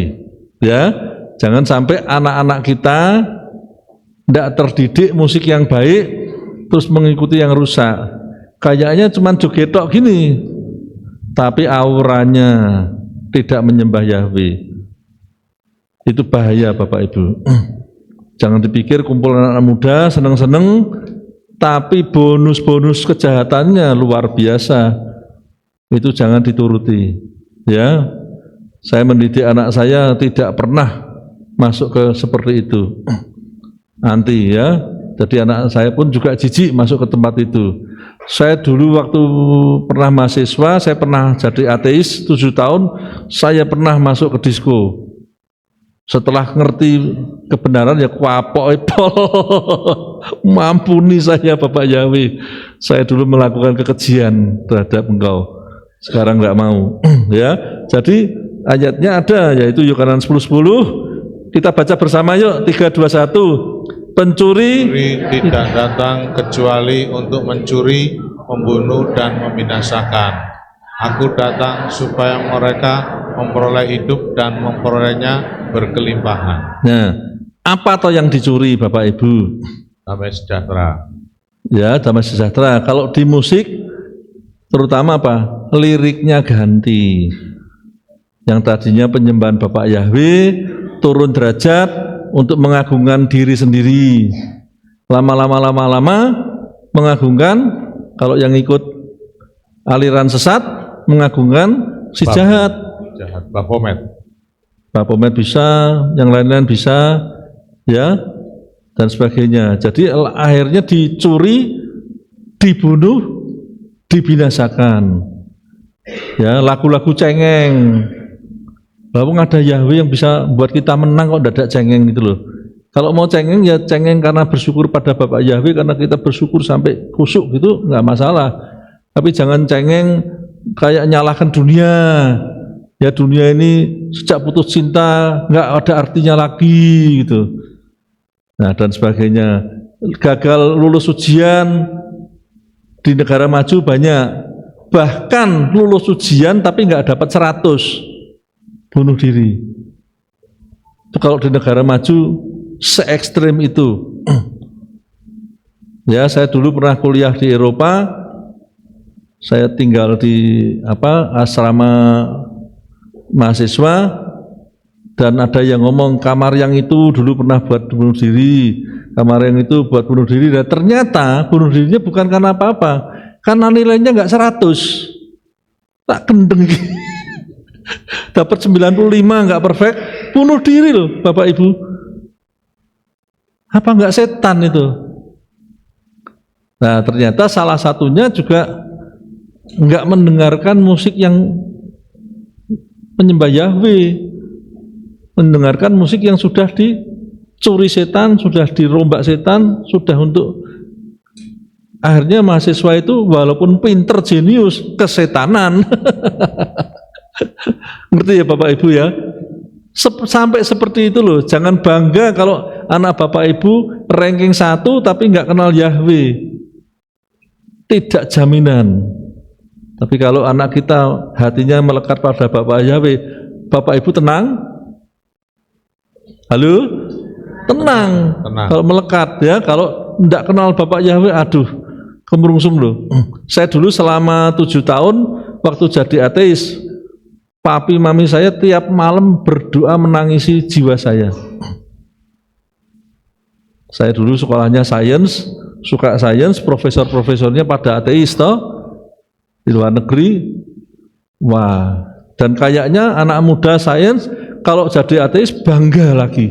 ya, jangan sampai anak-anak kita tidak terdidik musik yang baik terus mengikuti yang rusak. Kayaknya cuma jogetok gini, tapi auranya tidak menyembah Yahweh. Itu bahaya Bapak Ibu. Jangan dipikir kumpul anak muda seneng-seneng, tapi bonus-bonus kejahatannya luar biasa. Itu jangan dituruti. Ya, saya mendidik anak saya tidak pernah masuk ke seperti itu. Nanti ya, jadi anak saya pun juga jijik masuk ke tempat itu. Saya dulu waktu pernah mahasiswa, saya pernah jadi ateis 7 tahun, saya pernah masuk ke disko. Setelah ngerti kebenaran ya kuapok epol. Mampuni saya Bapak Yahweh. Saya dulu melakukan kekejian terhadap engkau. Sekarang enggak mau. Ya. Jadi ayatnya ada, yaitu Yohanan 10:10. Kita baca bersama yuk, 3, 2, 1. Pencuri tidak datang kecuali untuk mencuri, membunuh dan membinasakan. Aku datang supaya mereka memperoleh hidup dan memperolehnya berkelimpahan. Nah, apa toh yang dicuri Bapak Ibu? Damai sejahtera. Ya, damai sejahtera. Kalau di musik terutama apa? Liriknya ganti. Yang tadinya penyembahan Bapak Yahweh turun derajat untuk mengagungkan diri sendiri. Lama-lama mengagungkan, kalau yang ikut aliran sesat mengagungkan si jahat. Baphomet bisa, yang lain-lain bisa, ya, dan sebagainya. Jadi akhirnya dicuri, dibunuh, dibinasakan. Ya, lagu-lagu cengeng. Lalu ada Yahweh yang bisa buat kita menang kok tidak ada cengeng gitu loh. Kalau mau cengeng ya cengeng karena bersyukur pada Bapak Yahweh, karena kita bersyukur sampai kusuk gitu nggak masalah. Tapi jangan cengeng kayak nyalahkan dunia. Ya dunia ini sejak putus cinta nggak ada artinya lagi gitu. Nah dan sebagainya. Gagal lulus ujian di negara maju banyak. Bahkan lulus ujian tapi nggak dapat 100, bunuh diri. Itu kalau di negara maju se ekstrem itu. Ya saya dulu pernah kuliah di Eropa. Saya tinggal di asrama mahasiswa, dan ada yang ngomong kamar yang itu dulu pernah buat bunuh diri, kamar yang itu buat bunuh diri, dan ternyata bunuh dirinya bukan karena apa-apa, karena nilainya nggak 100, tak kendeng dapat 95 nggak perfect, bunuh diri loh Bapak Ibu. Apa nggak setan itu? Nah ternyata salah satunya juga nggak mendengarkan musik yang menyembah Yahweh, mendengarkan musik yang sudah dicuri setan, sudah dirombak setan, sudah untuk akhirnya mahasiswa itu walaupun pinter jenius, kesetanan. Ngerti ya Bapak Ibu ya? Sampai seperti itu loh. Jangan bangga kalau anak Bapak Ibu ranking 1 tapi nggak kenal Yahweh. Tidak jaminan. Tapi kalau anak kita hatinya melekat pada Bapak Yahweh, Bapak Ibu tenang? Halo? Tenang. Kalau melekat ya, kalau tidak kenal Bapak Yahweh, aduh, kemerungsung loh. Saya dulu selama 7 tahun waktu jadi ateis, papi mami saya tiap malam berdoa menangisi jiwa saya. Saya dulu sekolahnya sains, suka sains, profesor-profesornya pada ateis toh. Di luar negeri, wah, dan kayaknya anak muda sains kalau jadi ateis bangga lagi.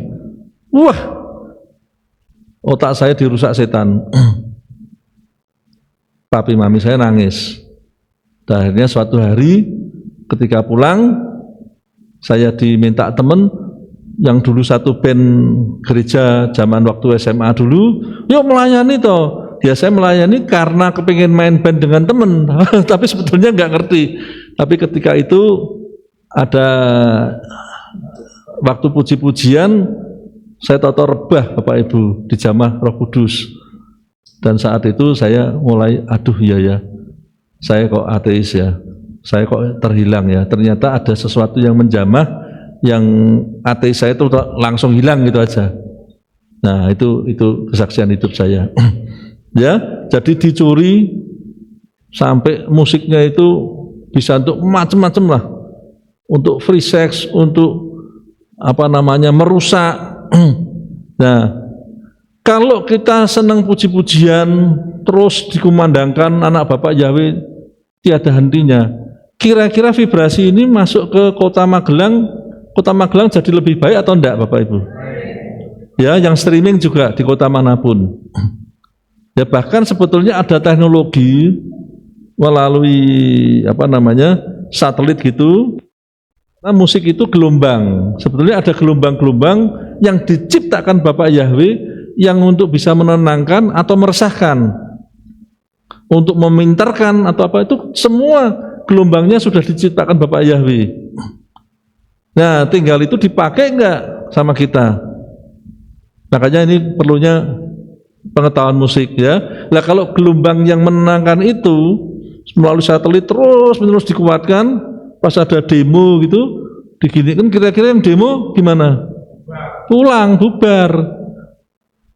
Wah, otak saya dirusak setan. Papi mami saya nangis. Dan akhirnya suatu hari ketika pulang, saya diminta teman yang dulu satu band gereja zaman waktu SMA dulu, yuk melayani toh. Ya saya melayani karena kepingin main band dengan teman, tapi sebetulnya nggak ngerti. Tapi ketika itu ada waktu puji-pujian, saya tahu rebah Bapak Ibu di Jamaah Roh Kudus. Dan saat itu saya mulai, aduh ya, saya kok ateis ya, saya kok terhilang ya. Ternyata ada sesuatu yang menjamah, yang ateis saya itu langsung hilang gitu aja. Nah itu kesaksian hidup saya. Ya, jadi dicuri sampai musiknya itu bisa untuk macam-macam lah, untuk free sex, untuk merusak. Nah, kalau kita senang puji-pujian terus dikumandangkan anak Bapak Yahweh tiada hentinya, kira-kira vibrasi ini masuk ke Kota Magelang jadi lebih baik atau enggak Bapak Ibu? Ya, yang streaming juga di kota manapun. Ya bahkan sebetulnya ada teknologi melalui satelit gitu. Nah, musik itu gelombang. Sebetulnya ada gelombang-gelombang yang diciptakan Bapak Yahweh yang untuk bisa menenangkan atau meresahkan, untuk memintarkan atau apa, itu semua gelombangnya sudah diciptakan Bapak Yahweh. Nah, tinggal itu dipakai enggak sama kita. Makanya ini perlunya pengetahuan musik ya. Nah kalau gelombang yang menenangkan itu melalui satelit terus dikuatkan, pas ada demo gitu diginikan, kira-kira yang demo gimana? Pulang, bubar.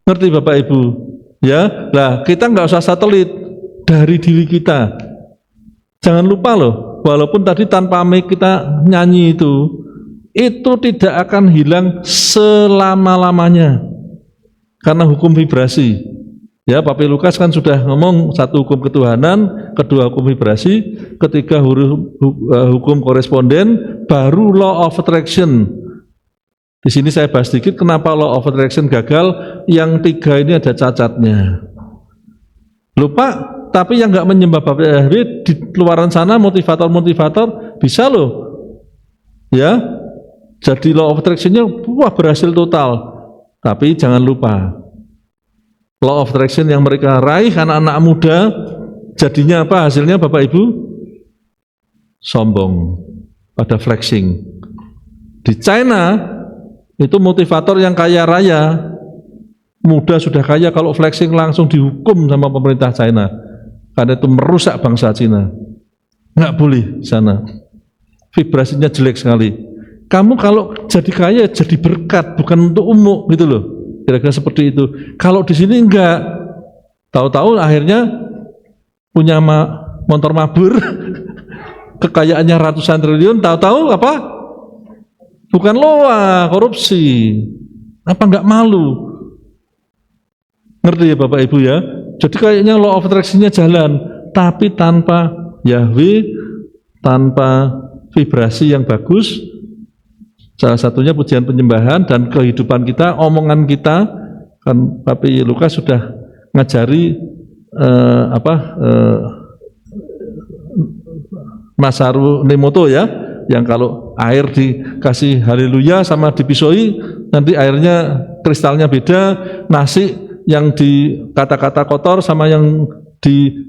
Ngerti Bapak Ibu? Ya, nah kita nggak usah satelit, dari diri kita. Jangan lupa loh, walaupun tadi tanpa mic kita nyanyi itu tidak akan hilang selama-lamanya. Karena hukum vibrasi. Ya, Papi Lukas kan sudah ngomong, satu hukum ketuhanan, kedua hukum vibrasi, ketiga hukum koresponden, baru law of attraction. Di sini saya bahas sedikit kenapa law of attraction gagal, yang 3 ini ada cacatnya. Lupa, tapi yang nggak menyembah Bapak Yahweh di luaran sana motivator bisa loh. Ya. Jadi law of attraction-nya berhasil total. Tapi jangan lupa, law of attraction yang mereka raih anak-anak muda, jadinya apa hasilnya Bapak Ibu? Sombong. pada flexing. Di China itu motivator yang kaya raya, muda sudah kaya, kalau flexing langsung dihukum sama pemerintah China karena itu merusak bangsa Cina. Nggak boleh di sana, vibrasinya jelek sekali. Kamu kalau jadi kaya jadi berkat, bukan untuk umum gitu loh, kira-kira seperti itu. Kalau di sini enggak, tahu-tahu akhirnya punya motor mabur kekayaannya ratusan triliun, tahu-tahu apa? Bukan loa, korupsi. Apa enggak malu? Ngerti ya Bapak Ibu ya? Jadi kayaknya law of attraction-nya jalan, tapi tanpa Yahweh, tanpa vibrasi yang bagus. Salah satunya pujian penyembahan dan kehidupan kita, omongan kita. Kan Papi Lukas sudah ngajari Masaru Nemoto ya, yang kalau air dikasih haleluya sama dipisoi, nanti airnya kristalnya beda. Nasi yang di kata-kata kotor sama yang di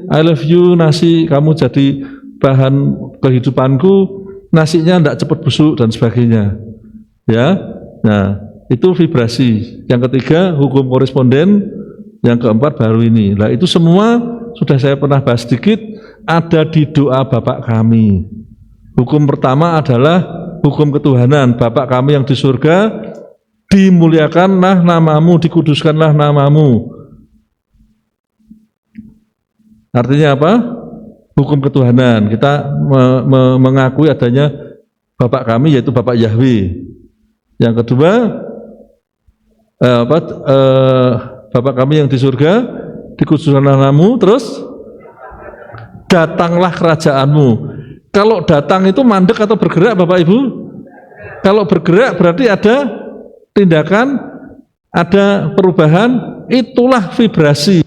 I love you nasi, kamu jadi bahan kehidupanku, nasinya tidak cepat busuk dan sebagainya ya. Nah itu vibrasi. Yang ketiga hukum koresponden, yang keempat baru ini. Nah itu semua sudah saya pernah bahas sedikit, ada di doa Bapak kami. Hukum pertama adalah hukum ketuhanan. Bapak kami yang di surga, dimuliakanlah namamu, dikuduskanlah namamu. Artinya apa? Hukum ketuhanan. Kita mengakui adanya Bapak kami, yaitu Bapak Yahweh. Yang kedua, Bapak kami yang di surga, dikuduskanlah namamu. Terus datanglah kerajaanmu. Kalau datang itu mandek atau bergerak Bapak Ibu? Kalau bergerak berarti ada tindakan, ada perubahan, itulah vibrasi.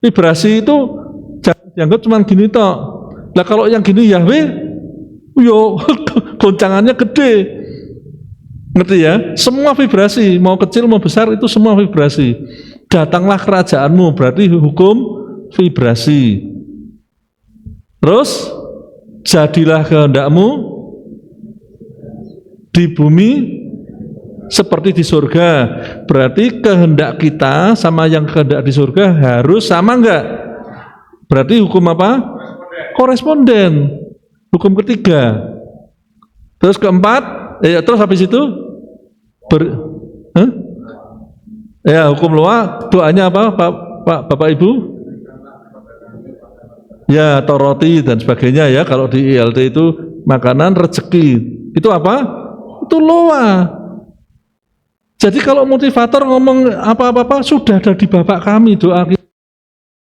Vibrasi itu jangan dianggap cuma gini toh. Nah kalau yang gini Yahweh, yo goncangannya gede. Ngerti ya? Semua vibrasi, mau kecil mau besar itu semua vibrasi. Datanglah kerajaanmu, berarti hukum vibrasi. Terus jadilah kehendakmu di bumi seperti di surga. Berarti kehendak kita sama yang kehendak di surga harus sama enggak? Berarti hukum apa? Koresponden. Hukum ketiga. Terus keempat, terus habis itu hukum loa, doanya apa Bapak Ibu? Ya, atau roti dan sebagainya ya. Kalau di ILT itu makanan rezeki. Itu apa? Itu loa. Jadi kalau motivator ngomong apa-apa sudah ada di Bapak kami, doa kita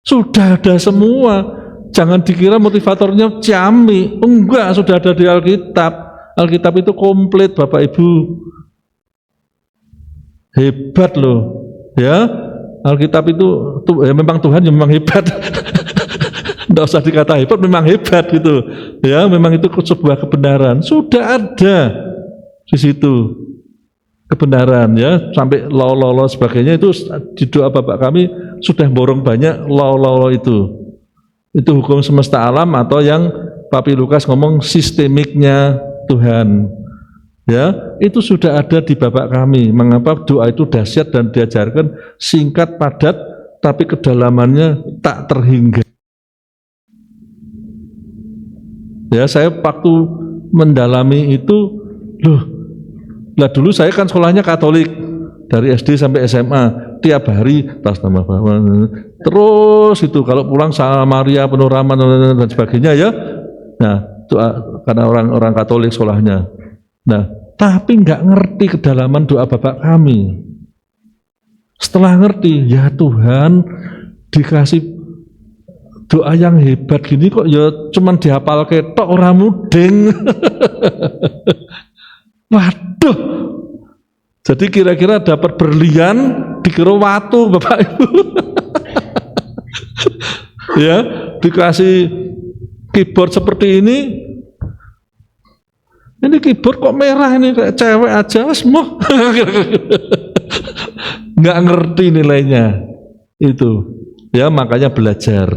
sudah ada semua. Jangan dikira motivatornya ciami. Enggak, sudah ada di Alkitab. Alkitab itu komplit Bapak Ibu. Hebat loh. Ya. Alkitab itu ya memang Tuhan yang memang hebat. Tidak usah dikata hebat, memang hebat gitu. Ya, memang itu sebuah kebenaran. Sudah ada di situ kebenaran ya, sampai law sebagainya itu di doa Bapak kami sudah borong banyak law itu. Itu hukum semesta alam atau yang Papi Lukas ngomong sistemiknya Tuhan. Ya, itu sudah ada di Bapak kami. Mengapa doa itu dahsyat dan diajarkan singkat, padat, tapi kedalamannya tak terhingga. Ya, saya waktu mendalami itu, lah dulu saya kan sekolahnya Katolik dari SD sampai SMA, tiap hari tas nama terus itu kalau pulang sama Maria penuh rahmat dan sebagainya ya. Nah, doa karena orang Katolik sekolahnya. Nah, tapi nggak ngerti kedalaman doa Bapak kami. Setelah ngerti, ya Tuhan dikasih doa yang hebat gini kok ya cuman dihafal ketok orang mudeng. Waduh. Jadi kira-kira dapat berlian dikira watu Bapak Ibu. Ya, dikasih keyboard seperti ini. Ini keyboard kok merah ini kayak cewek aja semua. Nggak ngerti nilainya. Itu. Ya, makanya belajar.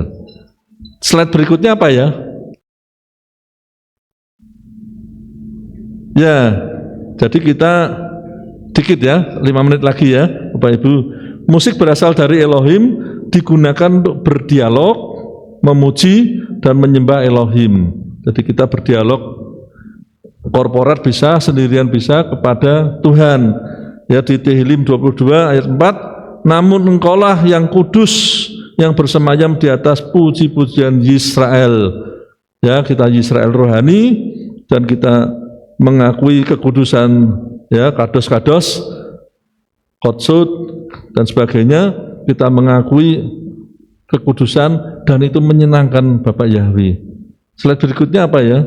Slide berikutnya apa ya? Ya, jadi kita dikit ya, 5 menit lagi ya Bapak Ibu. Musik berasal dari Elohim, digunakan untuk berdialog, memuji dan menyembah Elohim. Jadi kita berdialog korporat bisa, sendirian bisa kepada Tuhan. Ya, di Tehillim 22 ayat 4, namun engkaulah yang kudus, yang bersemayam di atas puji-pujian Yisrael. Ya, kita Yisrael rohani dan kita mengakui kekudusan, ya, kados-kados, kotsut dan sebagainya. Kita mengakui kekudusan dan itu menyenangkan Bapak Yahweh. Slide berikutnya apa ya?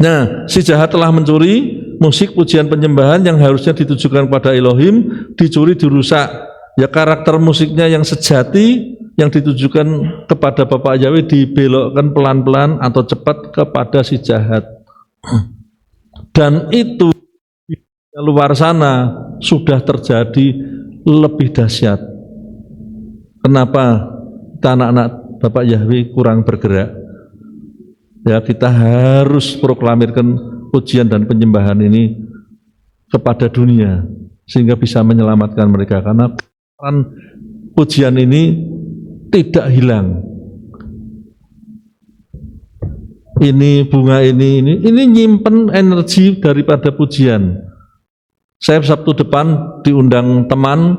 Nah, si jahat telah mencuri musik pujian penyembahan yang harusnya ditujukan pada Elohim, dicuri, dirusak. Ya, karakter musiknya yang sejati yang ditujukan kepada Bapak Yahweh dibelokkan pelan-pelan atau cepat kepada si jahat. Dan itu di luar sana sudah terjadi lebih dahsyat. Kenapa kita anak-anak Bapak Yahweh kurang bergerak? Ya, kita harus proklamirkan pujian dan penyembahan ini kepada dunia sehingga bisa menyelamatkan mereka, karena pujian ini tidak hilang. Ini bunga ini nyimpen energi daripada pujian. Saya Sabtu depan diundang teman,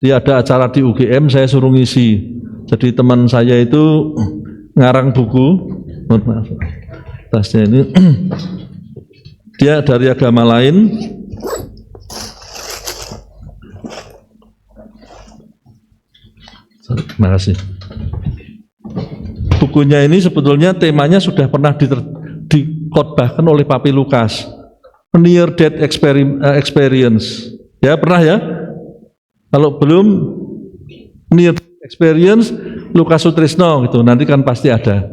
dia ada acara di UGM, saya suruh ngisi. Jadi teman saya itu ngarang buku, maaf, tasnya ini dia dari agama lain. Terima kasih. Bukunya ini sebetulnya temanya sudah pernah dikhotbahkan oleh Papi Lukas, Near Death Experience. Ya, pernah ya? Kalau belum, Near Death Experience Lukas Sutrisno gitu, nanti kan pasti ada.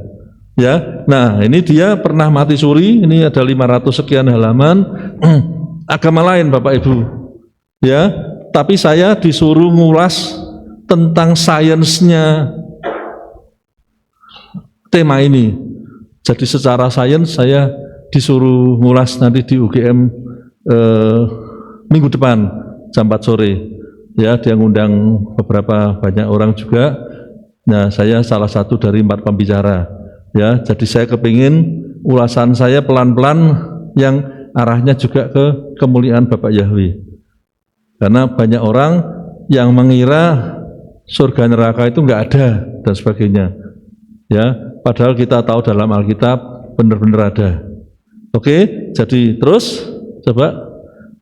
Ya, nah ini dia pernah mati suri, ini ada 500 sekian halaman, agama lain Bapak Ibu. Ya, tapi saya disuruh ngulas tentang sainsnya tema ini. Jadi secara sains saya disuruh ngulas nanti di UGM minggu depan jam 4 sore. Ya, dia ngundang beberapa banyak orang juga. Nah, saya salah satu dari 4 pembicara. Ya, jadi saya kepingin ulasan saya pelan-pelan yang arahnya juga ke kemuliaan Bapak Yahweh. Karena banyak orang yang mengira surga neraka itu enggak ada dan sebagainya. Ya, padahal kita tahu dalam Alkitab benar-benar ada. Oke, jadi terus coba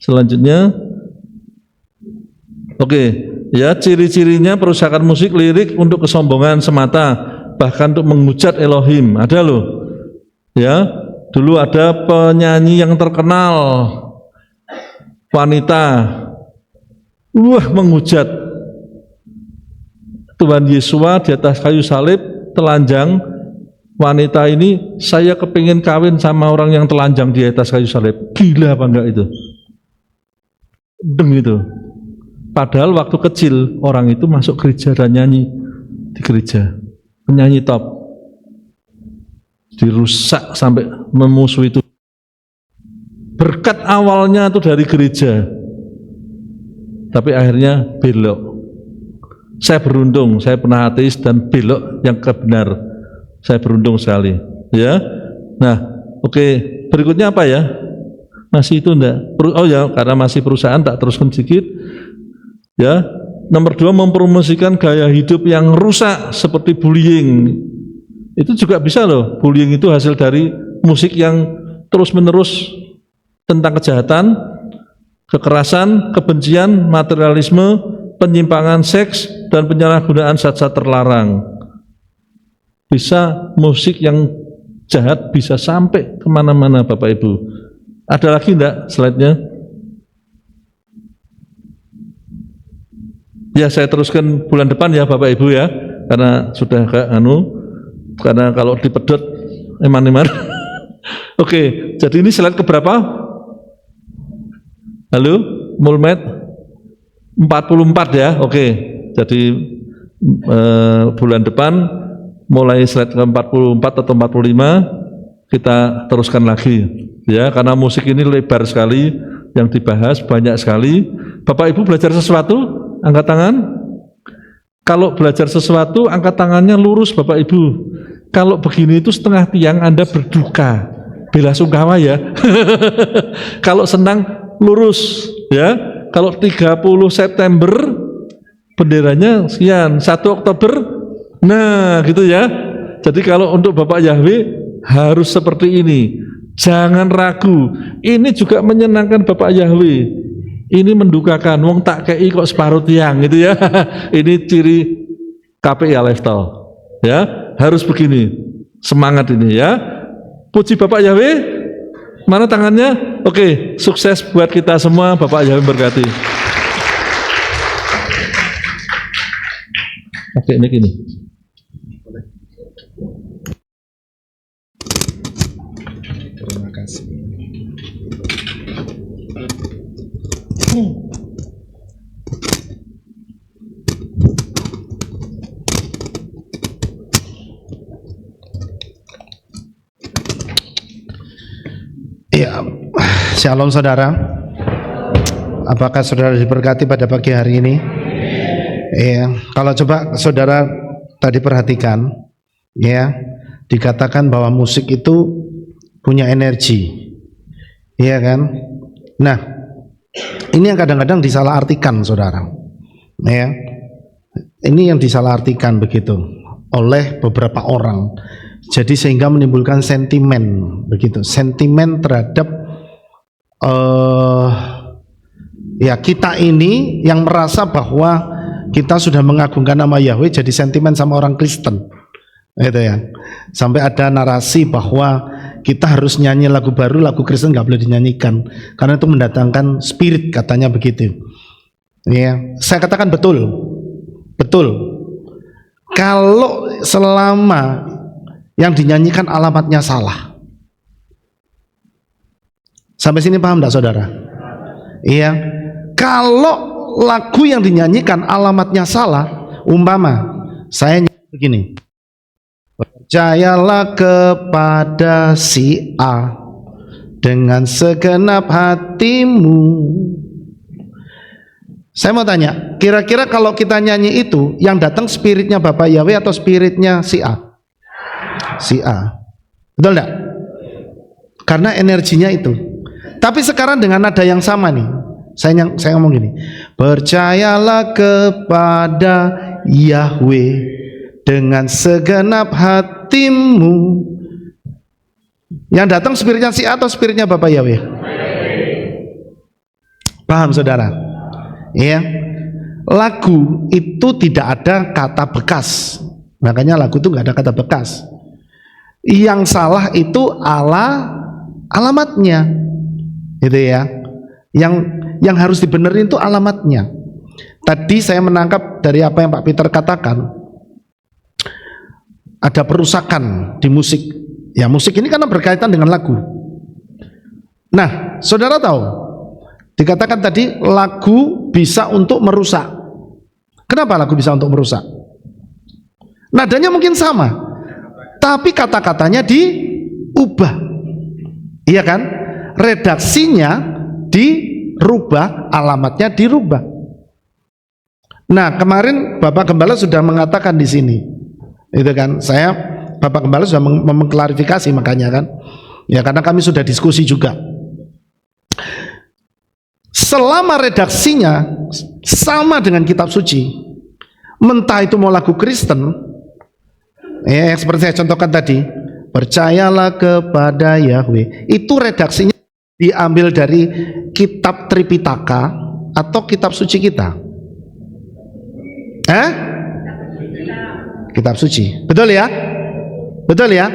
selanjutnya. Oke, ya, ciri-cirinya perusakan musik lirik untuk kesombongan semata, bahkan untuk menghujat Elohim. Ada loh. Ya, dulu ada penyanyi yang terkenal, wanita, menghujat Tuhan Yesua di atas kayu salib, telanjang. Wanita ini, saya kepingin kawin sama orang yang telanjang di atas kayu salib. Gila apa enggak itu? Deng itu. Padahal waktu kecil orang itu masuk gereja dan nyanyi di gereja, penyanyi top, dirusak sampai memusuhi itu. Berkat awalnya itu dari gereja, tapi akhirnya belok. Saya beruntung, saya pernah ateis dan belok yang kebenar. Saya beruntung sekali, ya. Nah, oke, berikutnya apa ya? Masih itu enggak? Oh ya, karena masih perusahaan tak teruskan sedikit. Ya, nomor 2, mempromosikan gaya hidup yang rusak seperti bullying. Itu juga bisa loh. Bullying itu hasil dari musik yang terus-menerus tentang kejahatan, kekerasan, kebencian, materialisme, penyimpangan seks, dan penyalahgunaan zat-zat terlarang. Bisa musik yang jahat bisa sampai kemana-mana Bapak Ibu. Ada lagi enggak slide-nya? Ya, saya teruskan bulan depan ya Bapak Ibu ya, karena sudah karena kalau dipedot eman-eman. Oke, jadi ini slide keberapa? Halo, Mulmet 44 ya. Oke, jadi bulan depan mulai slide ke 44 atau 45 kita teruskan lagi ya, karena musik ini lebar sekali yang dibahas, banyak sekali. Bapak Ibu belajar sesuatu, angkat tangan. Kalau belajar sesuatu, angkat tangannya lurus Bapak Ibu. Kalau begini itu setengah tiang Anda berduka, bela sungkawa ya. Kalau senang lurus ya. Kalau 30 September benderanya sekian, 1 Oktober, nah gitu ya. Jadi kalau untuk Bapak Yahweh harus seperti ini, jangan ragu. Ini juga menyenangkan Bapak Yahweh. Ini mendukakan, wong tak kei kok separuh tiang gitu ya. Ini ciri KPI Lifestyle ya, harus begini. Semangat ini ya. Puji Bapak Yahweh. Mana tangannya? Oke, sukses buat kita semua. Bapak Yahweh berkati. Oke, ini gini. Terima kasih. Ya, shalom saudara. Apakah saudara diberkati pada pagi hari ini? Ya, kalau coba saudara tadi perhatikan, ya, dikatakan bahwa musik itu punya energi, iya kan? Nah, ini yang kadang-kadang disalahartikan, saudara. Ya, ini yang disalahartikan begitu oleh beberapa orang. Jadi sehingga menimbulkan sentimen begitu, sentimen terhadap ya kita ini yang merasa bahwa kita sudah mengagungkan nama Yahweh, jadi sentimen sama orang Kristen, gitu ya. Sampai ada narasi bahwa kita harus nyanyi lagu baru, lagu Kristen nggak boleh dinyanyikan karena itu mendatangkan spirit, katanya begitu. Ya, saya katakan betul, betul. Kalau selama yang dinyanyikan alamatnya salah. Sampai sini paham enggak saudara? Iya. Kalau lagu yang dinyanyikan alamatnya salah, umpama saya nyanyi begini, percayalah kepada si A dengan segenap hatimu. Saya mau tanya, kira-kira kalau kita nyanyi itu yang datang spiritnya Bapak Yahweh atau spiritnya si A? Si A, betul enggak? Karena energinya itu. Tapi sekarang dengan nada yang sama nih, saya ngomong gini, percayalah kepada Yahweh dengan segenap hatimu. Yang datang spiritnya si A atau spiritnya Bapak Yahweh? Paham saudara? Iya. Lagu itu tidak ada kata bekas, makanya lagu itu nggak ada kata bekas. Yang salah itu alamatnya, gitu ya. Yang harus dibenerin itu alamatnya. Tadi saya menangkap dari apa yang Pak Peter katakan, ada perusakan di musik. Ya, musik ini karena berkaitan dengan lagu. Nah, saudara tahu, dikatakan tadi lagu bisa untuk merusak. Kenapa lagu bisa untuk merusak? Nadanya mungkin sama, tapi kata-katanya diubah, iya kan? Redaksinya dirubah, alamatnya dirubah. Nah, kemarin Bapak Gembala sudah mengatakan di sini, itu kan? Bapak Gembala sudah mengklarifikasi, makanya kan? Ya, karena kami sudah diskusi juga. Selama redaksinya sama dengan kitab suci, mentah itu mau lagu Kristen, ya, seperti saya contohkan tadi, percayalah kepada Yahweh, itu redaksinya diambil dari kitab Tripitaka atau kitab suci kita? Kitab suci, betul ya? Betul ya?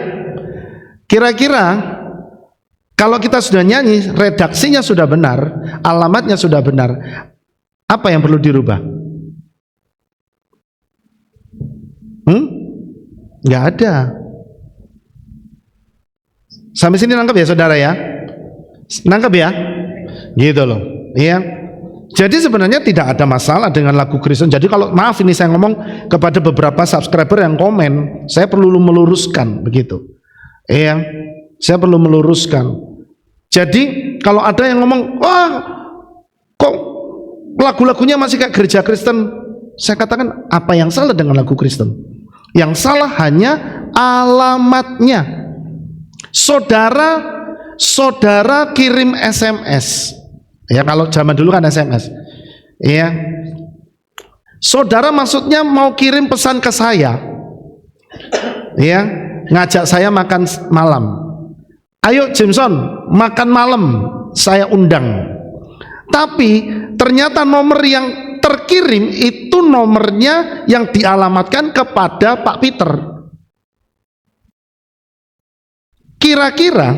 Kira-kira kalau kita sudah nyanyi, redaksinya sudah benar, alamatnya sudah benar, apa yang perlu dirubah? Nggak ada. Sampai sini nangkep ya saudara ya? Nangkep ya? Gitu loh. Iya. Jadi sebenarnya tidak ada masalah dengan lagu Kristen. Jadi kalau maaf ini saya ngomong kepada beberapa subscriber yang komen, saya perlu meluruskan begitu. Iya. Saya perlu meluruskan. Jadi kalau ada yang ngomong, wah kok lagu-lagunya masih kayak gereja Kristen, saya katakan, apa yang salah dengan lagu Kristen? Yang salah hanya alamatnya. Saudara kirim SMS, ya kalau zaman dulu kan SMS, ya. Saudara maksudnya mau kirim pesan ke saya, ya, ngajak saya makan malam. Ayo Jameson, makan malam, saya undang. Tapi ternyata nomor yang terkirim itu nomornya yang dialamatkan kepada Pak Peter. Kira-kira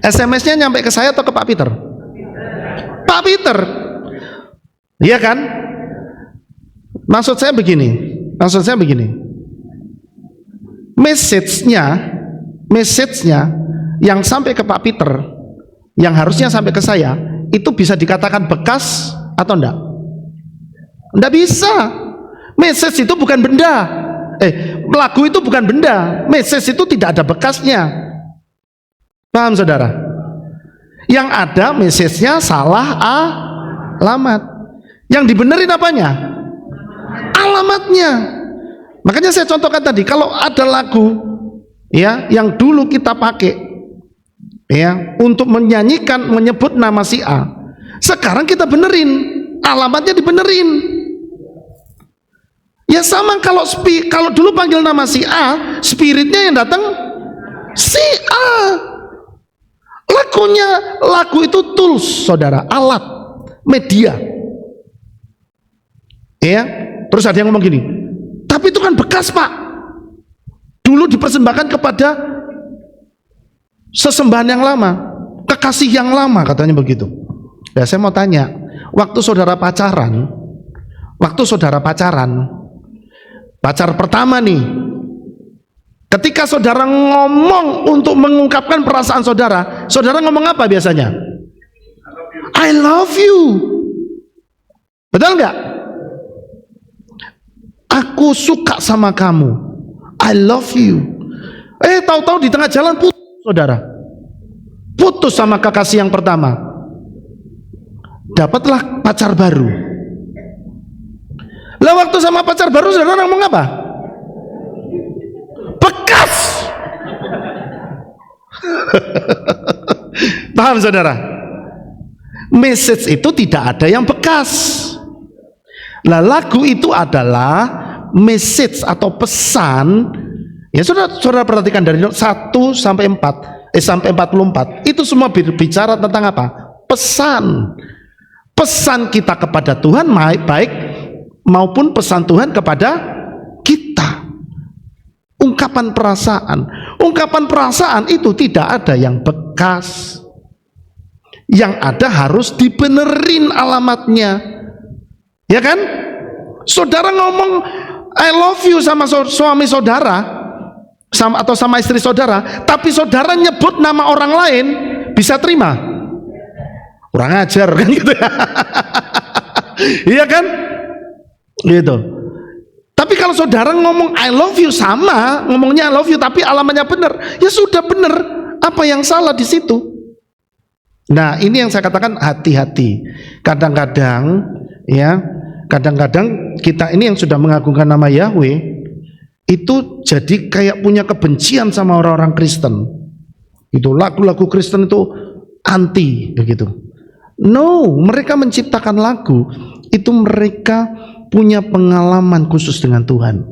SMS-nya nyampe ke saya atau ke Pak Peter? Pak Peter. Iya kan? Maksud saya begini. Message-nya yang sampai ke Pak Peter, yang harusnya sampai ke saya, itu bisa dikatakan bekas atau enggak? Enggak bisa. Message itu bukan benda. Lagu itu bukan benda. Message itu tidak ada bekasnya. Paham saudara? Yang ada message-nya salah alamat. Yang dibenerin apanya? Alamatnya. Makanya saya contohkan tadi, kalau ada lagu ya yang dulu kita pakai ya untuk menyanyikan menyebut nama si A, sekarang kita benerin, alamatnya dibenerin. Ya sama kalau dulu panggil nama si A, spiritnya yang datang si A. Lagu itu tools, saudara, alat, media. Ya, terus ada yang ngomong gini, tapi itu kan bekas Pak, dulu dipersembahkan kepada sesembahan yang lama, kekasih yang lama, katanya begitu. Ya saya mau tanya, waktu saudara pacaran, pacar pertama nih, ketika saudara ngomong untuk mengungkapkan perasaan saudara ngomong apa biasanya? I love you. Betul nggak? Aku suka sama kamu, I love you. Tahu-tahu di tengah jalan putus, saudara, putus sama kekasih yang pertama, dapatlah pacar baru. Lah waktu sama pacar baru saudara ngomong apa? Bekas. Paham saudara? Message itu tidak ada yang bekas. Lah lagu itu adalah message atau pesan. Ya saudara perhatikan dari 1 sampai 4 sampai 44 itu semua berbicara tentang apa? Pesan. Pesan kita kepada Tuhan baik maupun pesan Tuhan kepada kita. Ungkapan perasaan itu tidak ada yang bekas. Yang ada harus dibenerin alamatnya. Ya kan? Saudara ngomong I love you sama suami saudara atau sama istri saudara, tapi saudara nyebut nama orang lain, bisa terima? Kurang ajar kan gitu ya. Iya kan? Gitu. Tapi kalau saudara ngomong I love you, sama ngomongnya I love you tapi alamatnya benar, ya sudah benar. Apa yang salah di situ? Nah ini yang saya katakan, hati-hati. Kadang-kadang kita ini yang sudah mengagungkan nama Yahweh itu jadi kayak punya kebencian sama orang-orang Kristen. Itu lagu-lagu Kristen itu anti begitu. No, mereka menciptakan lagu itu mereka punya pengalaman khusus dengan Tuhan.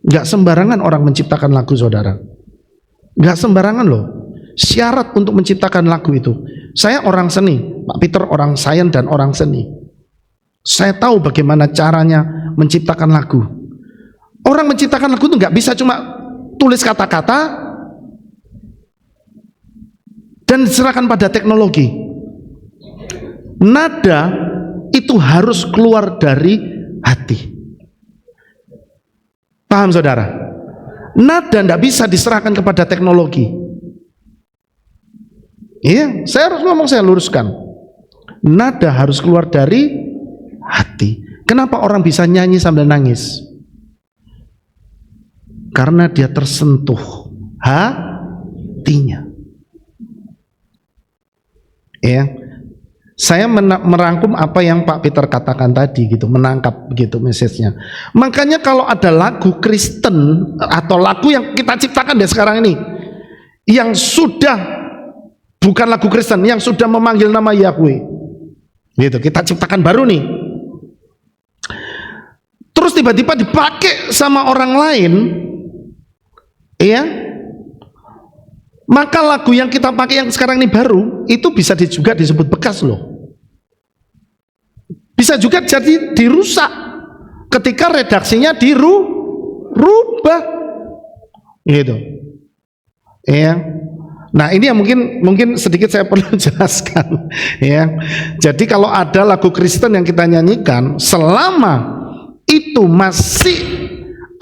Gak sembarangan orang menciptakan lagu, saudara. Gak sembarangan loh. Syarat untuk menciptakan lagu itu. Saya orang seni, Pak Peter orang sains dan orang seni. Saya tahu bagaimana caranya menciptakan lagu. Orang menciptakan lagu itu nggak bisa cuma tulis kata-kata dan diserahkan pada teknologi. Nada itu harus keluar dari hati. Paham saudara? Nada nggak bisa diserahkan kepada teknologi. Iya, saya harus ngomong, saya luruskan. Nada harus keluar dari hati. Kenapa orang bisa nyanyi sambil nangis? Karena dia tersentuh mengikutinya. Ya, saya merangkum apa yang Pak Peter katakan tadi gitu, menangkap begitu message-nya. Makanya kalau ada lagu Kristen atau lagu yang kita ciptakan deh sekarang ini, yang sudah bukan lagu Kristen, yang sudah memanggil nama Yahweh, gitu, kita ciptakan baru nih, terus tiba-tiba dipakai sama orang lain, ya, maka lagu yang kita pakai yang sekarang ini baru itu bisa juga disebut bekas loh, bisa juga jadi dirusak ketika redaksinya dirubah, gitu, ya. Nah ini yang mungkin sedikit saya perlu jelaskan, ya. Jadi kalau ada lagu Kristen yang kita nyanyikan, selama itu masih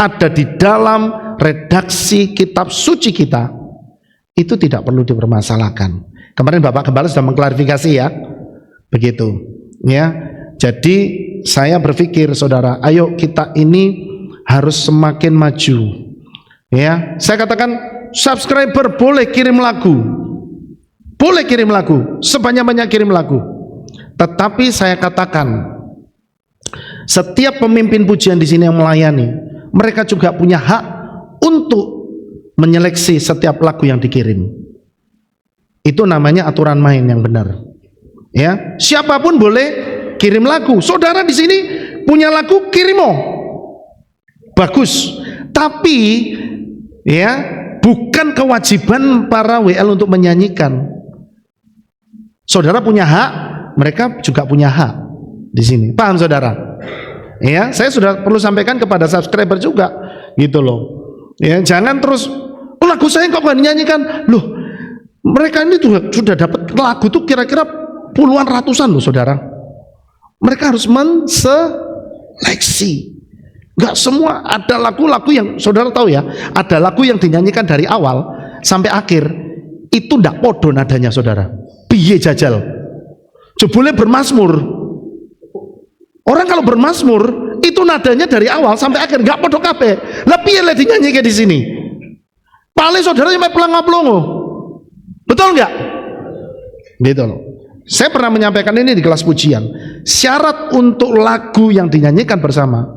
ada di dalam redaksi kitab suci kita, itu tidak perlu dipermasalahkan. Kemarin Bapak Gembala sudah mengklarifikasi ya, begitu, ya. Jadi saya berpikir saudara, ayo kita ini harus semakin maju, ya. Saya katakan subscriber boleh kirim lagu, sebanyak-banyak kirim lagu. Tetapi saya katakan setiap pemimpin pujian di sini yang melayani, mereka juga punya hak untuk menyeleksi setiap lagu yang dikirim. Itu namanya aturan main yang benar. Ya, siapapun boleh kirim lagu. Saudara di sini punya lagu, kirimo, bagus. Tapi ya, bukan kewajiban para WL untuk menyanyikan. Saudara punya hak, mereka juga punya hak di sini. Paham saudara? Ya, saya sudah perlu sampaikan kepada subscriber juga, gitu loh. Ya, jangan terus lagu saya kok nggak dinyanyikan. Loh, mereka ini sudah dapat lagu tuh kira-kira puluhan ratusan loh saudara. Mereka harus menseleksi. Nggak semua, ada lagu-lagu yang saudara tahu ya, ada lagu yang dinyanyikan dari awal sampai akhir itu ndak podo nadanya saudara. Piye jajal? Jebule bermazmur. Orang kalau bermazmur itu nadanya dari awal sampai akhir nggak podo kabeh. Lah piye le dinyanyikan di sini? Paling saudara sampai pelongo-pelongo. Betul nggak? Gitu loh. Saya pernah menyampaikan ini di kelas pujian. Syarat untuk lagu yang dinyanyikan bersama.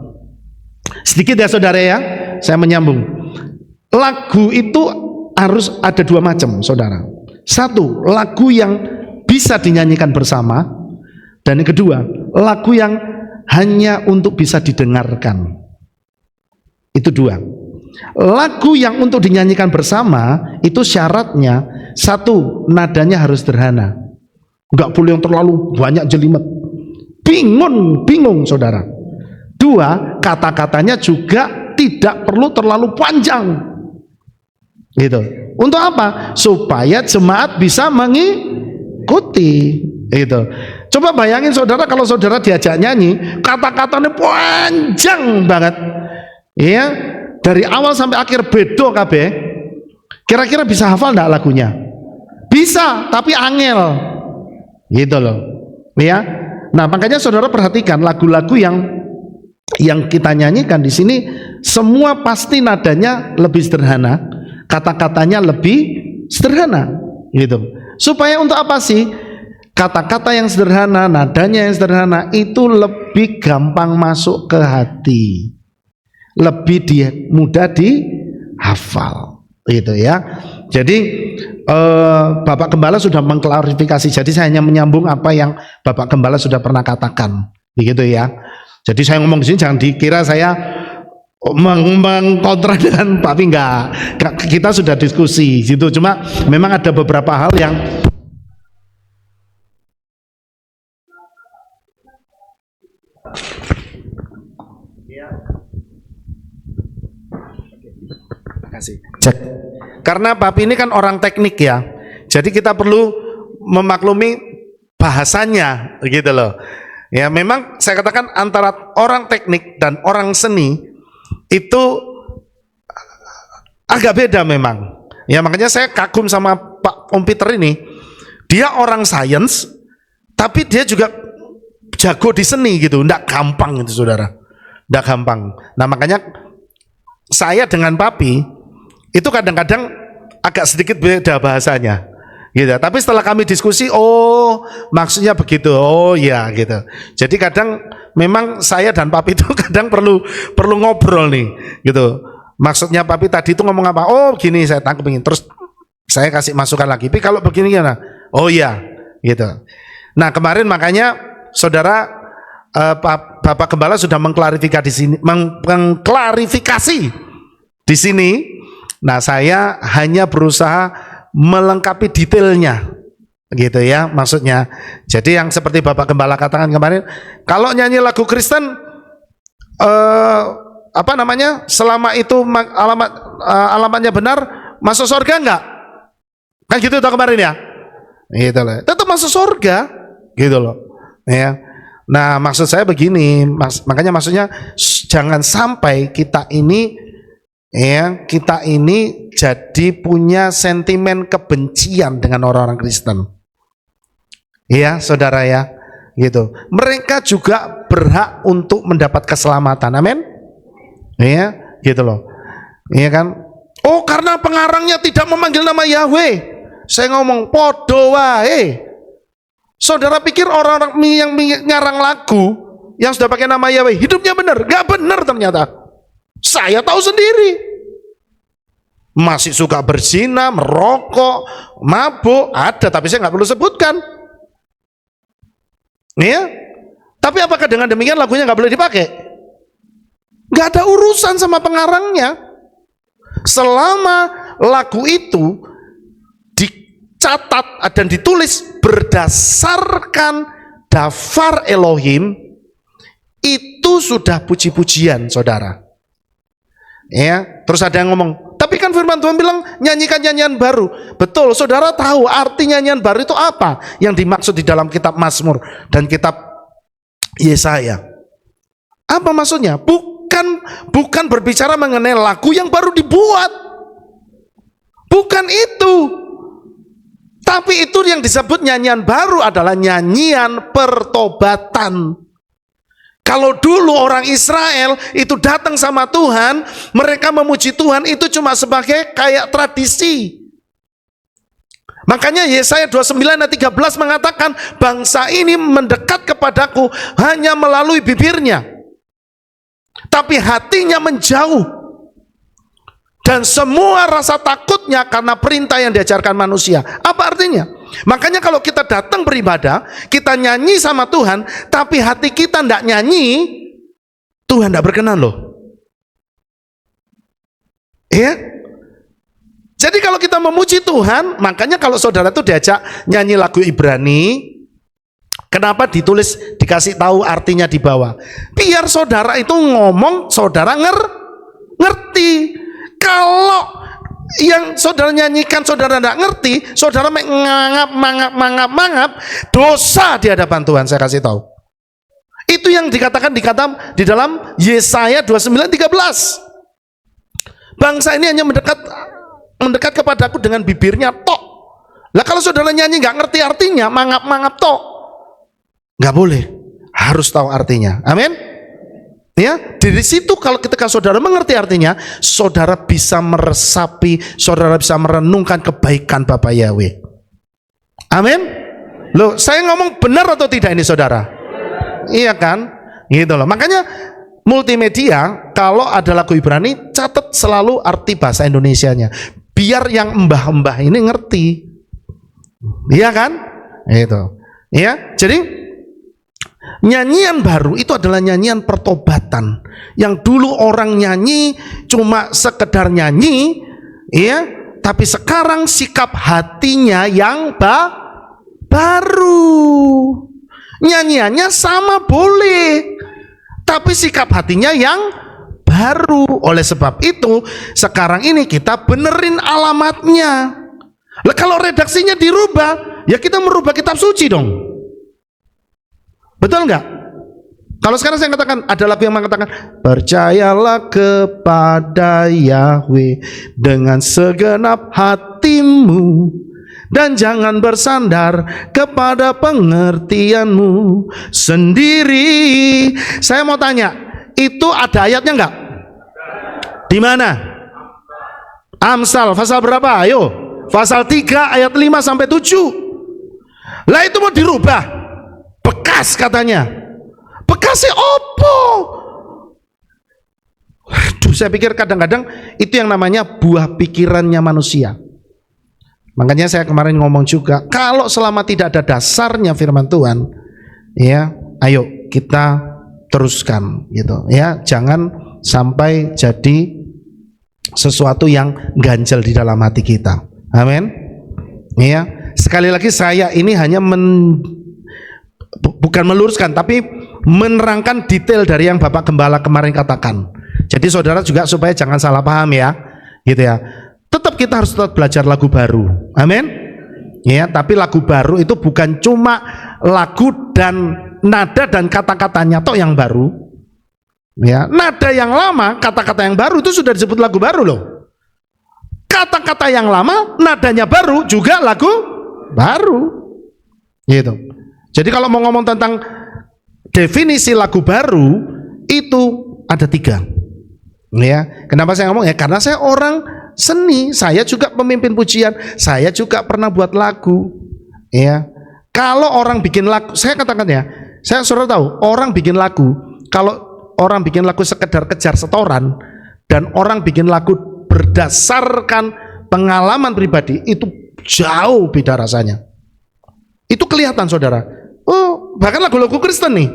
Sedikit ya saudara ya, saya menyambung. Lagu itu harus ada dua macam saudara. Satu, lagu yang bisa dinyanyikan bersama. Dan yang kedua, lagu yang hanya untuk bisa didengarkan. Itu dua. Lagu yang untuk dinyanyikan bersama itu syaratnya satu, nadanya harus sederhana, nggak boleh yang terlalu banyak jelimet, bingung saudara. Dua, kata-katanya juga tidak perlu terlalu panjang, gitu. Untuk apa? Supaya jemaat bisa mengikuti, gitu. Coba bayangin saudara, kalau saudara diajak nyanyi, kata-katanya panjang banget, ya. Dari awal sampai akhir bedo kabeh. Kira-kira bisa hafal enggak lagunya? Bisa, tapi angel. Gitu loh. Ya. Nah, makanya saudara perhatikan lagu-lagu yang kita nyanyikan di sini semua pasti nadanya lebih sederhana, kata-katanya lebih sederhana, gitu. Supaya untuk apa sih? Kata-kata yang sederhana, nadanya yang sederhana itu lebih gampang masuk ke hati. Lebih mudah dihafal, gitu ya. Jadi Bapak Gembala sudah mengklarifikasi. Jadi saya hanya menyambung apa yang Bapak Gembala sudah pernah katakan, begitu ya. Jadi saya ngomong di sini jangan dikira saya mengkontra dengan Pak Pingga. Kita sudah diskusi, gitu. Cuma memang ada beberapa hal yang cek. Karena Papi ini kan orang teknik ya, jadi kita perlu memaklumi bahasanya, gitu loh. Ya memang saya katakan antara orang teknik dan orang seni itu agak beda memang. Ya makanya saya kagum sama Pak Om Peter ini. Dia orang sains, tapi dia juga jago di seni gitu. Nggak gampang itu saudara, nggak gampang. Nah makanya saya dengan Papi itu kadang-kadang agak sedikit beda bahasanya. Gitu. Tapi setelah kami diskusi, oh maksudnya begitu, oh ya gitu. Jadi kadang memang saya dan Papi itu kadang perlu ngobrol nih, gitu. Maksudnya Papi tadi itu ngomong apa? Oh gini, saya tangkap ingin. Terus saya kasih masukan lagi. Tapi kalau begini gimana? Oh iya, gitu. Nah kemarin makanya saudara Bapak Gembala sudah mengklarifikasi di sini. Nah saya hanya berusaha melengkapi detailnya, gitu ya maksudnya. Jadi yang seperti Bapak Gembala katakan kemarin, kalau nyanyi lagu Kristen selama itu alamatnya benar, masuk surga enggak? Kan gitu toh kemarin ya, gitu loh. Tetap masuk surga, gitu loh. Ya. Nah maksud saya begini, makanya maksudnya jangan sampai kita ini jadi punya sentimen kebencian dengan orang-orang Kristen. Ya, saudara ya, gitu. Mereka juga berhak untuk mendapat keselamatan. Amin. Ya, gitu loh. Iya kan? Oh, karena pengarangnya tidak memanggil nama Yahweh. Saya ngomong podo wae. Saudara pikir orang-orang yang ngarang lagu yang sudah pakai nama Yahweh hidupnya benar? Gak benar ternyata. Saya tahu sendiri, masih suka berzina, merokok, mabuk, ada, tapi saya nggak perlu sebutkan. Ya, tapi apakah dengan demikian lagunya nggak boleh dipakai? Nggak ada urusan sama pengarangnya. Selama lagu itu dicatat dan ditulis berdasarkan daftar Elohim, itu sudah puji-pujian, saudara. Ya, terus ada yang ngomong, tapi kan firman Tuhan bilang nyanyikan nyanyian baru. Betul, saudara tahu arti nyanyian baru itu apa yang dimaksud di dalam kitab Mazmur dan kitab Yesaya? Apa maksudnya? Bukan berbicara mengenai lagu yang baru dibuat. Bukan itu. Tapi itu yang disebut nyanyian baru adalah nyanyian pertobatan. Kalau dulu orang Israel itu datang sama Tuhan, mereka memuji Tuhan itu cuma sebagai kayak tradisi. Makanya Yesaya 29 ayat 13 mengatakan, bangsa ini mendekat kepadaku hanya melalui bibirnya, tapi hatinya menjauh. Dan semua rasa takutnya karena perintah yang diajarkan manusia. Apa artinya? Makanya kalau kita datang beribadah, kita nyanyi sama Tuhan, tapi hati kita tidak nyanyi, Tuhan tidak berkenan loh. Ya? Jadi kalau kita memuji Tuhan, makanya kalau saudara itu diajak nyanyi lagu Ibrani, kenapa ditulis, dikasih tahu artinya di bawah? Biar saudara itu ngomong, saudara ngerti. Kalau yang saudara nyanyikan saudara tidak ngerti, saudara mangap, dosa di hadapan Tuhan. Saya kasih tahu. Itu yang dikatakan di dalam Yesaya 29:13. Bangsa ini hanya mendekat kepadaku dengan bibirnya tok. Lah kalau saudara nyanyi nggak ngerti artinya, mangap tok, nggak boleh. Harus tahu artinya. Amin. Ya, dari situ kalau ketika saudara mengerti artinya, saudara bisa meresapi, saudara bisa merenungkan kebaikan Bapa Yahweh. Amin. Loh, saya ngomong benar atau tidak ini saudara? Iya kan? Gitu loh. Makanya multimedia kalau ada lagu Ibrani, catat selalu arti bahasa Indonesianya. Biar yang mbah-mbah ini ngerti. Iya kan? Itu. Ya, jadi nyanyian baru itu adalah nyanyian pertobatan. Yang dulu orang nyanyi cuma sekedar nyanyi, ya, tapi sekarang sikap hatinya yang baru. Nyanyiannya sama boleh, tapi sikap hatinya yang baru. Oleh sebab itu, sekarang ini kita benerin alamatnya. Lah kalau redaksinya dirubah, ya kita merubah kitab suci dong. Betul nggak? Kalau sekarang saya katakan, ada lagu yang mengatakan, percayalah kepada Yahweh dengan segenap hatimu, dan jangan bersandar kepada pengertianmu sendiri. Saya mau tanya, itu ada ayatnya nggak? Di mana? Amsal pasal berapa? Ayo, pasal 3 ayat 5 sampai 7. Lah itu mau dirubah. Bekas katanya. Bekasnya opo? Aduh, saya pikir kadang-kadang itu yang namanya buah pikirannya manusia. Makanya saya kemarin ngomong juga, kalau selama tidak ada dasarnya firman Tuhan, ya, ayo kita teruskan gitu, ya, jangan sampai jadi sesuatu yang ganjel di dalam hati kita. Amin. Ya, sekali lagi saya ini hanya bukan meluruskan, tapi menerangkan detail dari yang Bapak Gembala kemarin katakan. Jadi saudara juga supaya jangan salah paham ya, gitu ya. Tetap kita harus tetap belajar lagu baru. Amin. Ya, tapi lagu baru itu bukan cuma lagu dan nada dan kata-katanya toh yang baru. Ya, nada yang lama, kata-kata yang baru itu sudah disebut lagu baru loh. Kata-kata yang lama, nadanya baru juga lagu baru. Gitu. Jadi kalau mau ngomong tentang definisi lagu baru itu ada 3. Ya, kenapa saya ngomong? Ya karena saya orang seni, saya juga pemimpin pujian, saya juga pernah buat lagu. Ya, kalau orang bikin lagu, saya katakan ya, saya suruh tahu orang bikin lagu. Kalau orang bikin lagu sekedar kejar setoran dan orang bikin lagu berdasarkan pengalaman pribadi, itu jauh beda rasanya. Itu kelihatan saudara. Oh, bahkan lagu-lagu Kristen nih.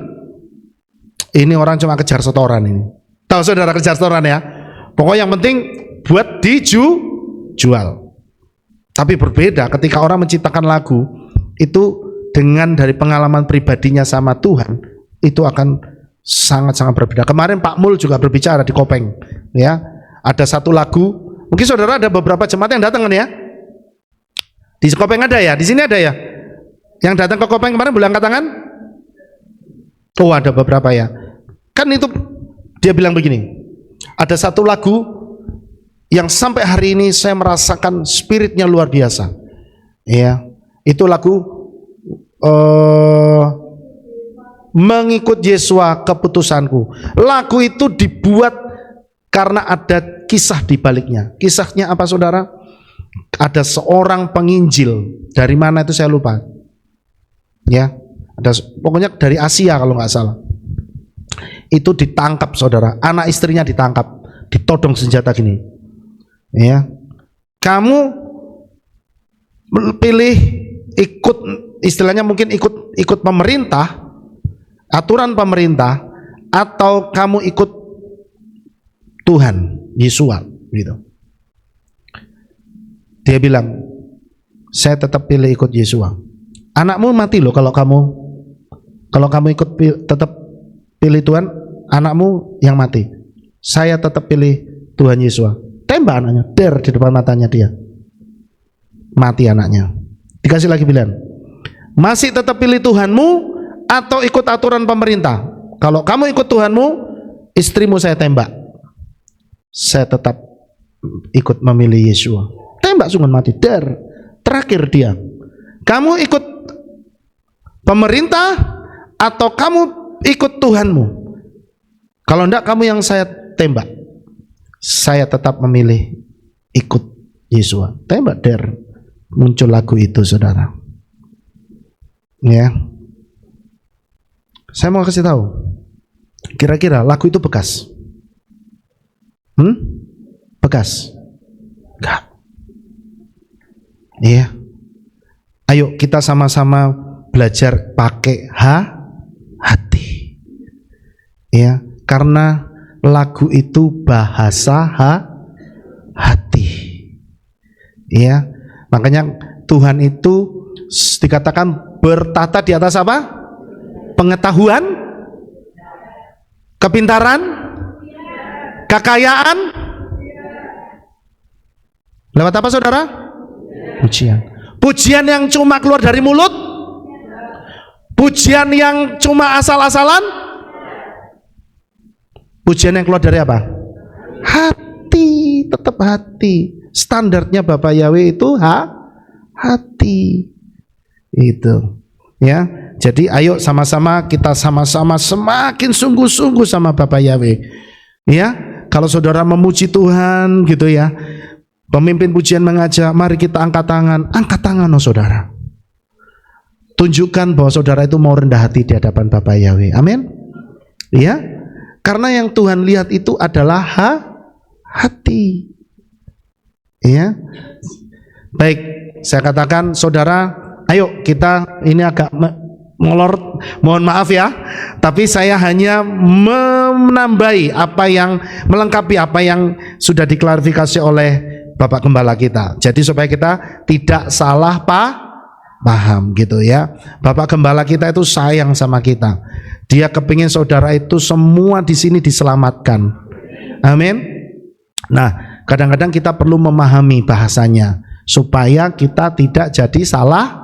Ini orang cuma kejar setoran ini. Tahu saudara kejar setoran ya? Pokoknya yang penting buat dijual. Tapi berbeda ketika orang menciptakan lagu itu dengan dari pengalaman pribadinya sama Tuhan, itu akan sangat-sangat berbeda. Kemarin Pak Mul juga berbicara di Kopeng, ya. Ada satu lagu, mungkin saudara ada beberapa jemaat yang datang kan ya? Di Kopeng ada ya? Di sini ada ya? Yang datang ke Kopeng kemarin boleh angkat tangan? Oh, ada beberapa ya. Kan itu dia bilang begini, ada satu lagu yang sampai hari ini saya merasakan spiritnya luar biasa. Ya, itu lagu Mengikut Yesua keputusanku. Lagu itu dibuat karena ada kisah di baliknya. Kisahnya apa saudara? Ada seorang penginjil, dari mana itu saya lupa. Ya, ada pokoknya dari Asia kalau nggak salah. Itu ditangkap saudara, anak istrinya ditangkap, ditodong senjata gini. Ya, kamu pilih ikut, istilahnya mungkin ikut pemerintah, aturan pemerintah, atau kamu ikut Tuhan Yesua gitu. Dia bilang, saya tetap pilih ikut Yesua. Anakmu mati loh kalau kamu ikut tetap pilih Tuhan, anakmu yang mati. Saya tetap pilih Tuhan Yesua. Tembak anaknya, der di depan matanya dia. Mati anaknya. Dikasih lagi pilihan. Masih tetap pilih Tuhanmu atau ikut aturan pemerintah? Kalau kamu ikut Tuhanmu, istrimu saya tembak. Saya tetap ikut memilih Yesua. Tembak sungguh mati, der. Terakhir dia. Kamu ikut pemerintah atau kamu ikut Tuhanmu? Kalau enggak, kamu yang saya tembak. Saya tetap memilih ikut Yesua. Tembak, der. Muncul lagu itu saudara. Ya, saya mau kasih tahu. Kira-kira lagu itu bekas? Bekas? Enggak. Iya. Ayo kita sama-sama belajar pakai hati. Ya, karena lagu itu bahasa hati. Ya, makanya Tuhan itu dikatakan bertata di atas apa? Pengetahuan, kepintaran, kekayaan. Lewat apa saudara? Pujian. Pujian yang cuma keluar dari mulut? Pujian yang cuma asal-asalan? Pujian yang keluar dari apa? Hati, tetap hati. Standarnya Bapak Yahweh itu hati. Itu. Ya. Jadi ayo sama-sama kita sama-sama semakin sungguh-sungguh sama Bapak Yahweh. Ya. Kalau saudara memuji Tuhan gitu ya, Pemimpin pujian mengajak, mari kita angkat tangan oh saudara. Tunjukkan bahwa saudara itu mau rendah hati di hadapan Bapa Yahweh. Amin. Ya, karena yang Tuhan lihat itu adalah hati. Ya, baik. Saya katakan, saudara, ayo kita ini agak molor, mohon maaf ya. Tapi saya hanya menambahi melengkapi apa yang sudah diklarifikasi oleh Bapak Gembala kita. Jadi supaya kita tidak salah paham gitu ya. Bapak Gembala kita itu sayang sama kita. Dia kepingin saudara itu semua di sini diselamatkan. Amin. Nah, kadang-kadang kita perlu memahami bahasanya supaya kita tidak jadi salah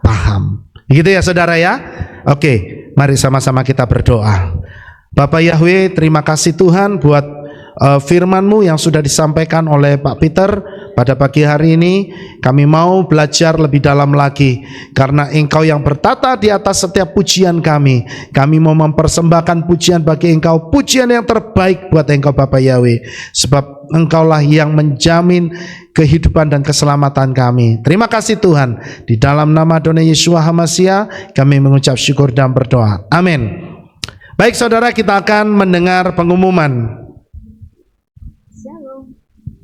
paham. Gitu ya saudara ya. Oke, mari sama-sama kita berdoa. Bapak Yahweh, terima kasih Tuhan buat firman-Mu yang sudah disampaikan oleh Pak Peter pada pagi hari ini. Kami mau belajar lebih dalam lagi, karena Engkau yang bertata di atas setiap pujian kami. Kami mau mempersembahkan pujian bagi Engkau, pujian yang terbaik buat Engkau Bapak Yahweh, sebab Engkaulah yang menjamin kehidupan dan keselamatan kami. Terima kasih Tuhan. Di dalam nama Adonai Yeshua HaMashiach kami mengucap syukur dan berdoa. Amin. Baik saudara, kita akan mendengar pengumuman. Shalom,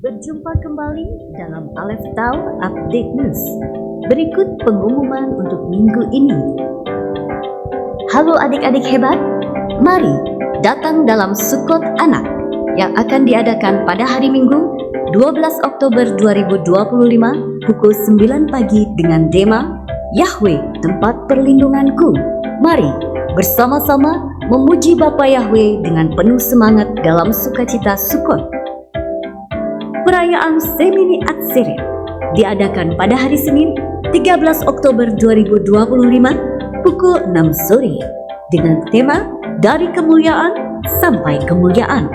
berjumpa kembali dalam Aleph Tau Update News. Berikut pengumuman untuk minggu ini. Halo adik-adik hebat, mari datang dalam Sukot Anak yang akan diadakan pada hari Minggu 12 Oktober 2025 pukul 9 pagi dengan tema Yahweh Tempat Perlindunganku. Mari bersama-sama memuji Bapa Yahweh dengan penuh semangat dalam sukacita Sukot. Perayaan Semini Atseret diadakan pada hari Senin 13 Oktober 2025 pukul 6 sore dengan tema Dari Kemuliaan Sampai Kemuliaan.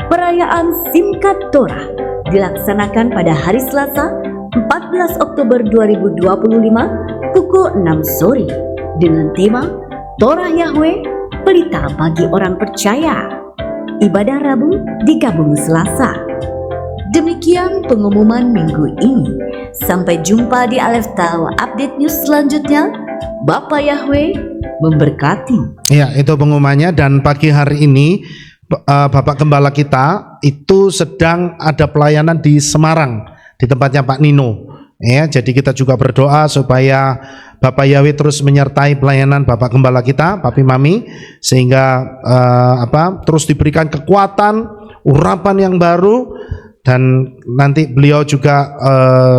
Perayaan Simchat Torah dilaksanakan pada hari Selasa 14 Oktober 2025 pukul 6 sore dengan tema Torah Yahweh, Pelita bagi orang percaya. Ibadah Rabu digabung Selasa. Demikian pengumuman minggu ini. Sampai jumpa di Aleph Tau Update News selanjutnya. Bapa Yahweh memberkati. Ya, itu pengumumannya. Dan pagi hari ini Bapak Gembala kita itu sedang ada pelayanan di Semarang di tempatnya Pak Nino. Ya, jadi kita juga berdoa supaya Bapak Yahweh terus menyertai pelayanan Bapak Gembala kita, Papi Mami, sehingga terus diberikan kekuatan, urapan yang baru, dan nanti beliau juga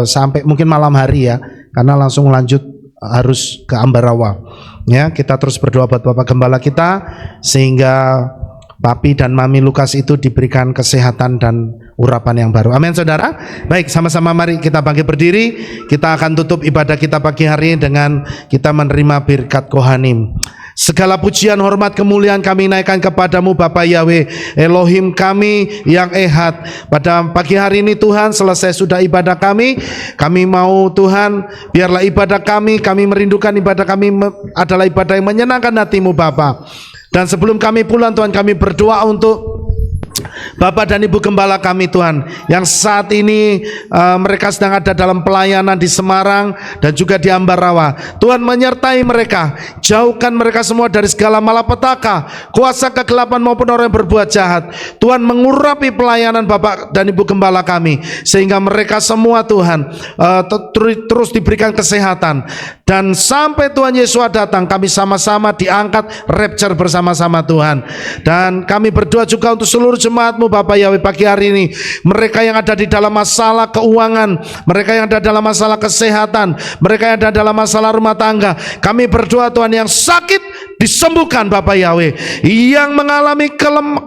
sampai mungkin malam hari ya, karena langsung lanjut harus ke Ambarawa. Ya, kita terus berdoa buat Bapak Gembala kita sehingga Papi dan Mami Lukas itu diberikan kesehatan dan urapan yang baru. Amin saudara. Baik, sama-sama mari kita bangkit berdiri. Kita akan tutup ibadah kita pagi hari ini dengan kita menerima birkat Kohanim. Segala pujian, hormat, kemuliaan kami naikkan kepadamu Bapa Yahweh, Elohim kami yang ehad. Pada pagi hari ini Tuhan, selesai sudah ibadah kami mau Tuhan, biarlah ibadah kami merindukan ibadah kami adalah ibadah yang menyenangkan hatimu Bapa. Dan sebelum kami pulang Tuhan, kami berdoa untuk Bapak dan Ibu Gembala kami Tuhan, yang saat ini mereka sedang ada dalam pelayanan di Semarang dan juga di Ambarawa. Tuhan menyertai mereka, jauhkan mereka semua dari segala malapetaka, kuasa kegelapan maupun orang yang berbuat jahat. Tuhan mengurapi pelayanan Bapak dan Ibu Gembala kami, sehingga mereka semua Tuhan terus diberikan kesehatan. Dan sampai Tuhan Yesus datang, kami sama-sama diangkat rapture bersama-sama Tuhan. Dan kami berdoa juga untuk seluruh jemaat-Mu Bapak Yahweh pagi hari ini, mereka yang ada di dalam masalah keuangan, mereka yang ada dalam masalah kesehatan, mereka yang ada dalam masalah rumah tangga, kami berdoa Tuhan, yang sakit disembuhkan Bapak Yahweh, yang mengalami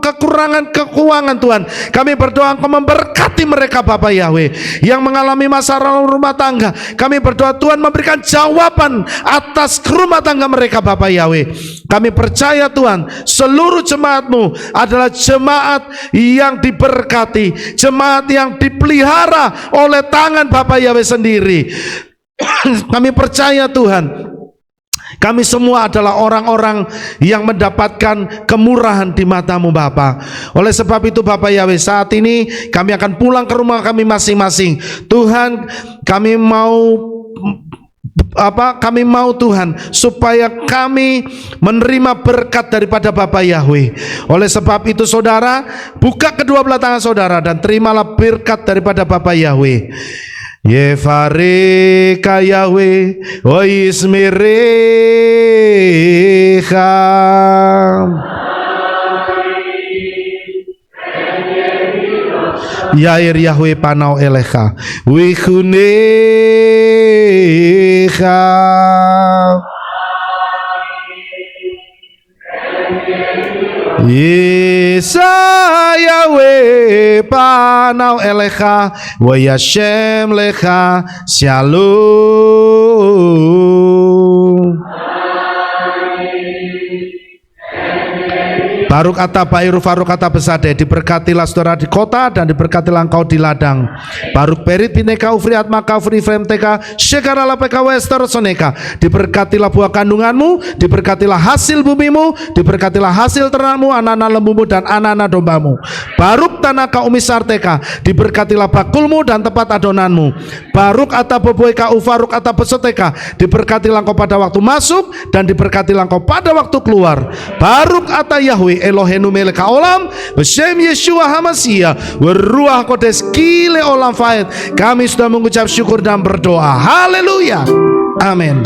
kekurangan keuangan Tuhan, kami berdoa Engkau memberkati mereka Bapak Yahweh, yang mengalami masalah rumah tangga, kami berdoa Tuhan memberikan jawaban atas rumah tangga mereka Bapak Yahweh. Kami percaya Tuhan, seluruh jemaat-Mu adalah jemaat yang diberkati, jemaat yang dipelihara oleh tangan Bapak Yahweh sendiri. Kami percaya Tuhan, Kami semua adalah orang-orang yang mendapatkan kemurahan di mata-Mu Bapa. Oleh sebab itu Bapak Yahweh, saat ini kami akan pulang ke rumah kami masing-masing. Tuhan, kami mau Tuhan supaya kami menerima berkat daripada Bapak Yahweh. Oleh sebab itu saudara, buka kedua belah tangan saudara dan terimalah berkat daripada Bapak Yahweh. Yevareka Yahweh wa ismirecha Yair Yahweh panau elecha wichunecha Yesa Yahweh panau elecha wa yashem lecha shalom. Baruk ata bairu faruk ata besade, diberkatilah saudara di kota dan diberkatilah engkau di ladang. Baruk perit bineka ufriat maka ufri frem teka syekara lapeka wester soneka, diberkatilah buah kandunganmu, diberkatilah hasil bumimu, diberkatilah hasil ternakmu, anak-anak lembumu dan anak-anak dombamu. Baruk tanaka umisar teka, diberkatilah bakulmu dan tempat adonanmu. Baruk ata boboeka ufaruk ata pesoteka, diberkatilah engkau pada waktu masuk dan diberkatilah engkau pada waktu keluar. Baruk ata Yahweh Elohenu melek olam Beshem Yeshua Hamashiach Waruah Kodes Kile olam faid. Kami sudah mengucap syukur dan berdoa. Haleluya. Amin.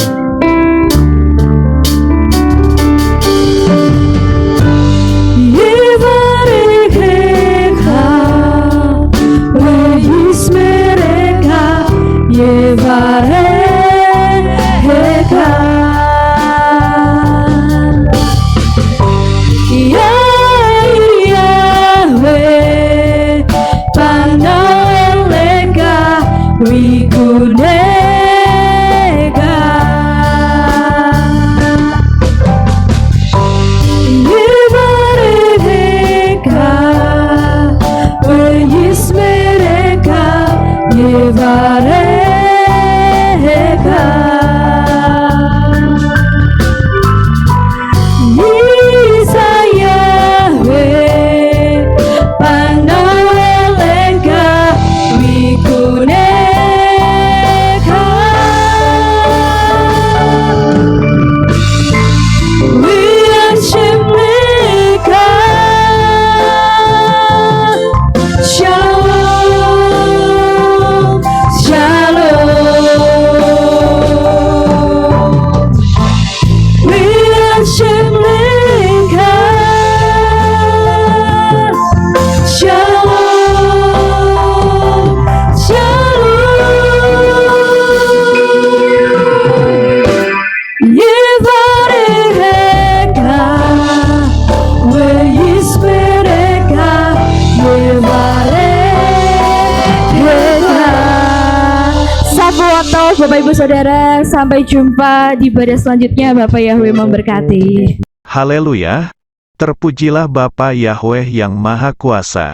Bapak Ibu Saudara, sampai jumpa di ibadah selanjutnya. Bapak Yahweh memberkati. Haleluya. Terpujilah Bapa Yahweh yang Maha Kuasa.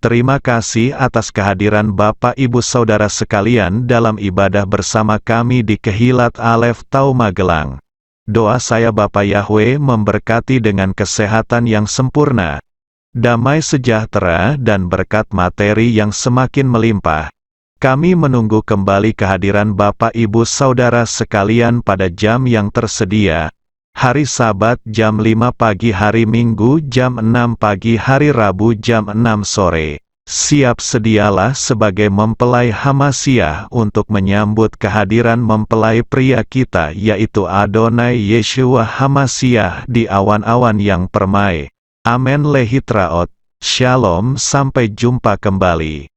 Terima kasih atas kehadiran Bapak Ibu Saudara sekalian dalam ibadah bersama kami di Kehilat Alef Tau Magelang. Doa saya Bapa Yahweh memberkati dengan kesehatan yang sempurna, damai sejahtera dan berkat materi yang semakin melimpah. Kami menunggu kembali kehadiran Bapak Ibu Saudara sekalian pada jam yang tersedia. Hari Sabat jam 5 pagi, hari Minggu jam 6 pagi, hari Rabu jam 6 sore. Siap sedialah sebagai mempelai Hamashiach untuk menyambut kehadiran mempelai pria kita, yaitu Adonai Yeshua Hamashiach di awan-awan yang permai. Amen lehitraot. Shalom, sampai jumpa kembali.